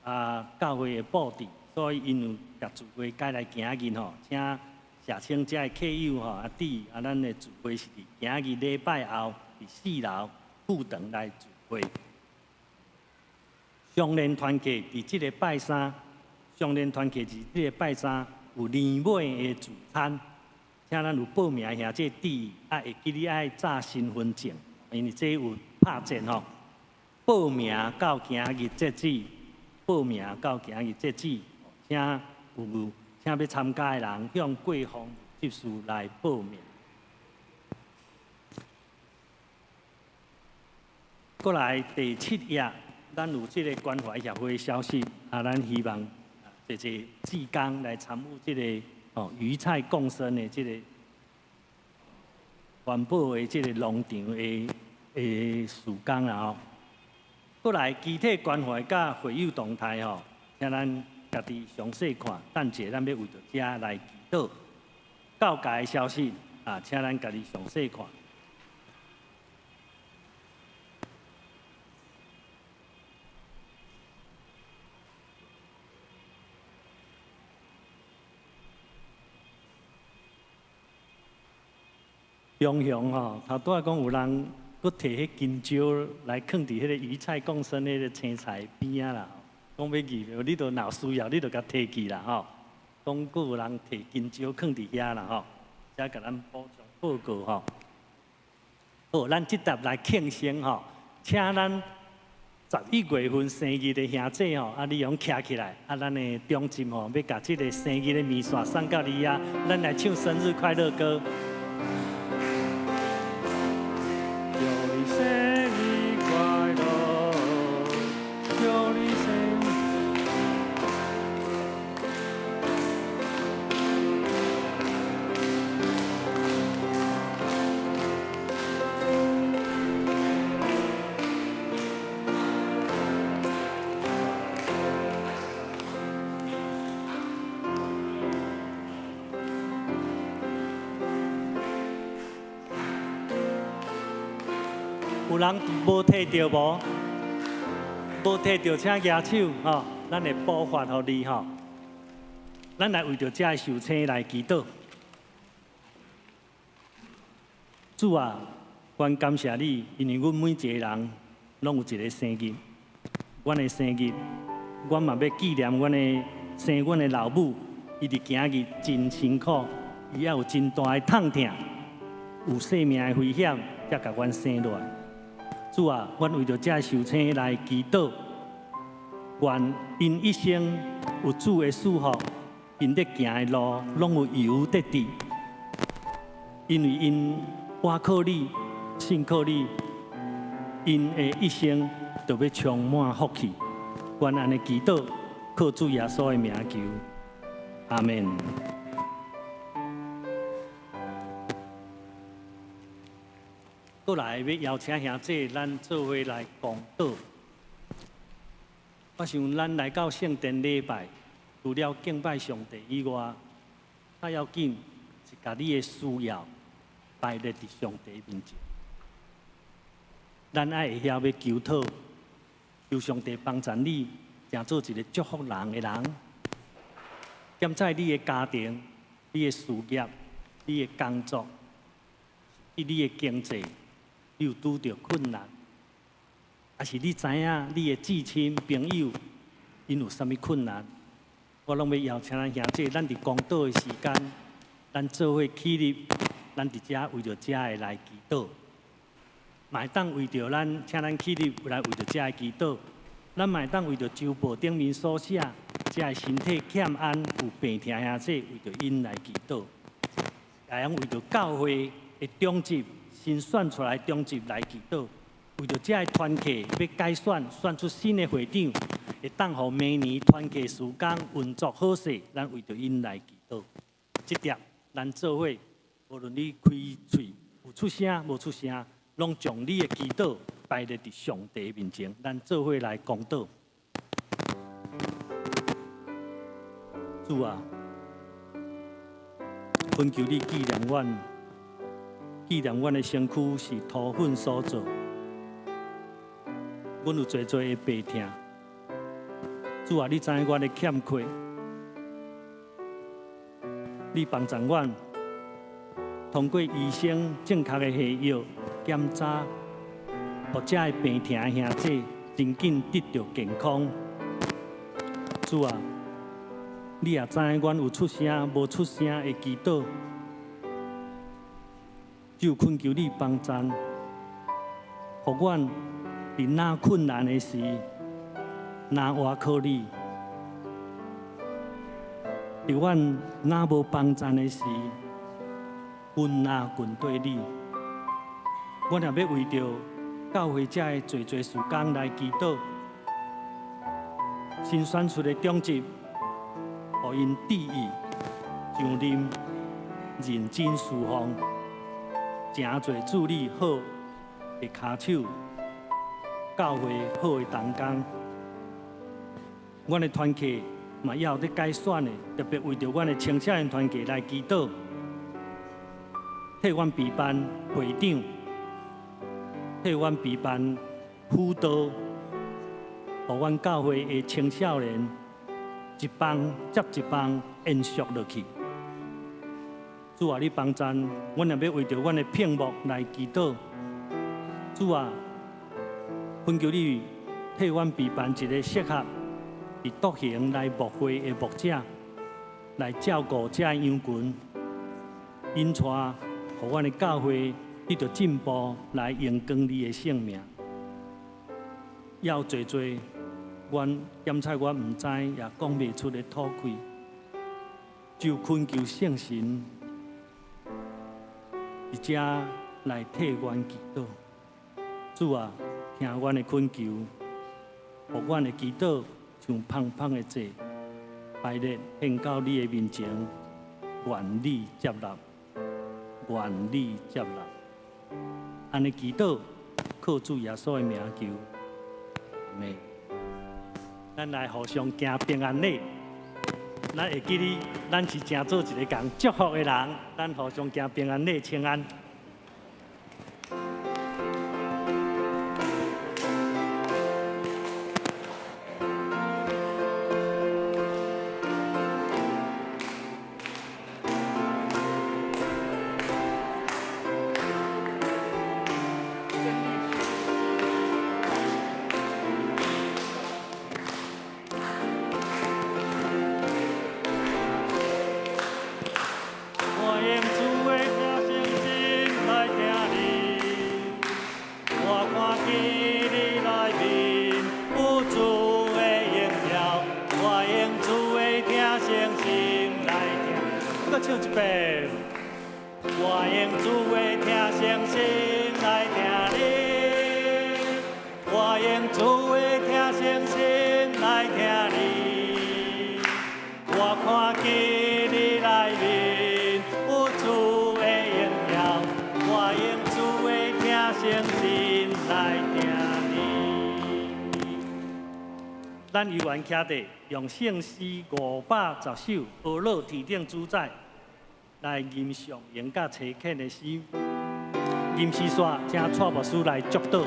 啊，教会的布置，所以因有甲聚会改来今日吼，请社青遮的客友吼啊弟啊，咱的聚会是伫今日礼拜后伫4楼副堂来聚会。相连团契伫即个拜3，相连团契伫即个拜3有年尾的聚餐，请咱有报名兄弟弟啊，会记你爱trả身份证，因为这有拍证吼。报名到今日截止。报名到今日截止，请要参加的人向贵方执事来报名。过来第7页，咱有这个关怀协会的消息，啊，咱希望这志工来参与这个鱼菜共生的这个环保的这个农场的事工啦吼。过来，具体关怀甲会友动态吼，请咱家己详细看。等者咱要为着遮来祈祷。教界的消息啊，请咱家己详细看。中雄吼，头拄仔讲有人。佮摕迄金蕉来放伫迄个鱼菜共生迄个青菜边啊啦，讲要记，你著若需要，你著甲摕去啦吼。讲佮有人摕金蕉放伫遐啦吼，才甲咱补充报告吼。好，咱即搭来庆生吼，请咱11月份生日的兄弟吼，啊，你用徛起来，啊，咱的中心吼要甲即个生日的面线送到你啊，咱来唱生日快乐歌。生日快有人无摕到无？无摕到，请举手吼，咱会补发互你吼。咱来为着这受请来祈祷。主啊，阮感谢你，因为阮每一个人拢有一个生日。阮的生日，阮嘛要纪念阮的生阮的老母，伊伫今日真辛苦，伊也有真大的痛痛，有生命的危险，才甲阮生落来。主啊，阮为着这受请来祈祷，愿因一生有主的祝福，因伫行的路拢有油得滴，因为因倚靠你，信靠你，因的一生就要充满福气。愿安尼祈祷，靠主耶稣的名求，阿门。过来要邀请兄弟，咱做伙来讲道。我想咱来到圣殿礼拜，除了敬拜上帝以外，较要紧是把你的需要摆在上帝面前。咱爱会晓要求讨，求上帝帮助你，成做一个祝福人的人。兼在你的家庭、你的事业、你的工作、你的经济，你有拄到困难，还是你知影你的至亲朋友因有啥物困难，我拢要邀请咱兄弟，咱伫讲道的时间，咱做伙起立，咱伫遮为着遮的来祈祷。嘛会当为着咱，请咱起立来为着遮的祈祷。咱嘛会当为着周报顶面所写，遮的身体欠安有病痛兄弟，为着因来祈祷。也用为着教会的中级新选出来中级来祈祷。为着这个团契要改选，选出新的会长，会当互明年团契时间运作好势，咱为着因来祈祷。这点咱做伙，无论你开喙有出声无出声，拢将你的祈祷摆在上帝面前，咱做伙来讲道。主啊，恳求你纪念阮，纪念阮的身躯是土粉所做。阮有侪的病痛，主啊，你知影阮的欠缺，你帮助阮，通过医生正确的下药检查，互这的病痛的兄弟真紧得到健康。主啊，你也知影阮有出声无出声的祈祷，就恳求你帮助，互阮。伫哪困难的时，哪倚靠你；伫阮哪无帮助的时，阮哪群对你。阮也要为着教会遮的侪事工来祈祷，新选出的长职，互因旨意上任，认真侍奉，诚侪助力好的骹手。教会好的同工，阮的团契嘛也有伫改选的，特别为着阮的青少年团契来祈祷，替阮备办会长，替阮备办辅导，互阮教会的青少年一帮接一帮延续落去。主啊，你帮助，阮也要为着阮的屏幕来祈祷。主啊，恳求你替阮备办一个适合伫独行来牧会的牧者，来照顾这样群，引带，互阮的教会得到进步，来荣光你的性命。要侪，阮检测阮毋知也讲袂出的吐气，就恳求圣神伫遮来替阮祈祷。主啊，听阮的恳求，互阮的祈祷像芳芳的祭，摆列献到你的面前，愿你接纳，愿你接纳。安尼祈祷，靠主耶稣的名求，阿门。咱来互相行平安礼，咱会记哩，咱是正做一个共祝福的人，咱互相行平安礼，请安。记你来面，有主的荣耀，我用主的听声心来听。搁唱一遍，我用主的听声心来听你，我用主的听声心来听你，我看见你来面，有主的荣耀，我用主的听声心来听你。咱游园徛地用圣诗510首，学老天顶主宰，来吟上言甲齐恳的诗，吟诗煞请蔡牧师来祝祷。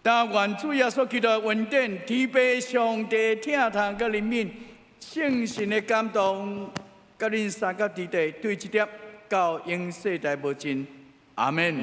但愿主耶稣基督的恩典、天父上帝听堂甲人民圣神的感动，甲恁三甲地地对这点到永世代无尽。阿门。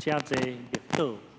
请坐，列倒。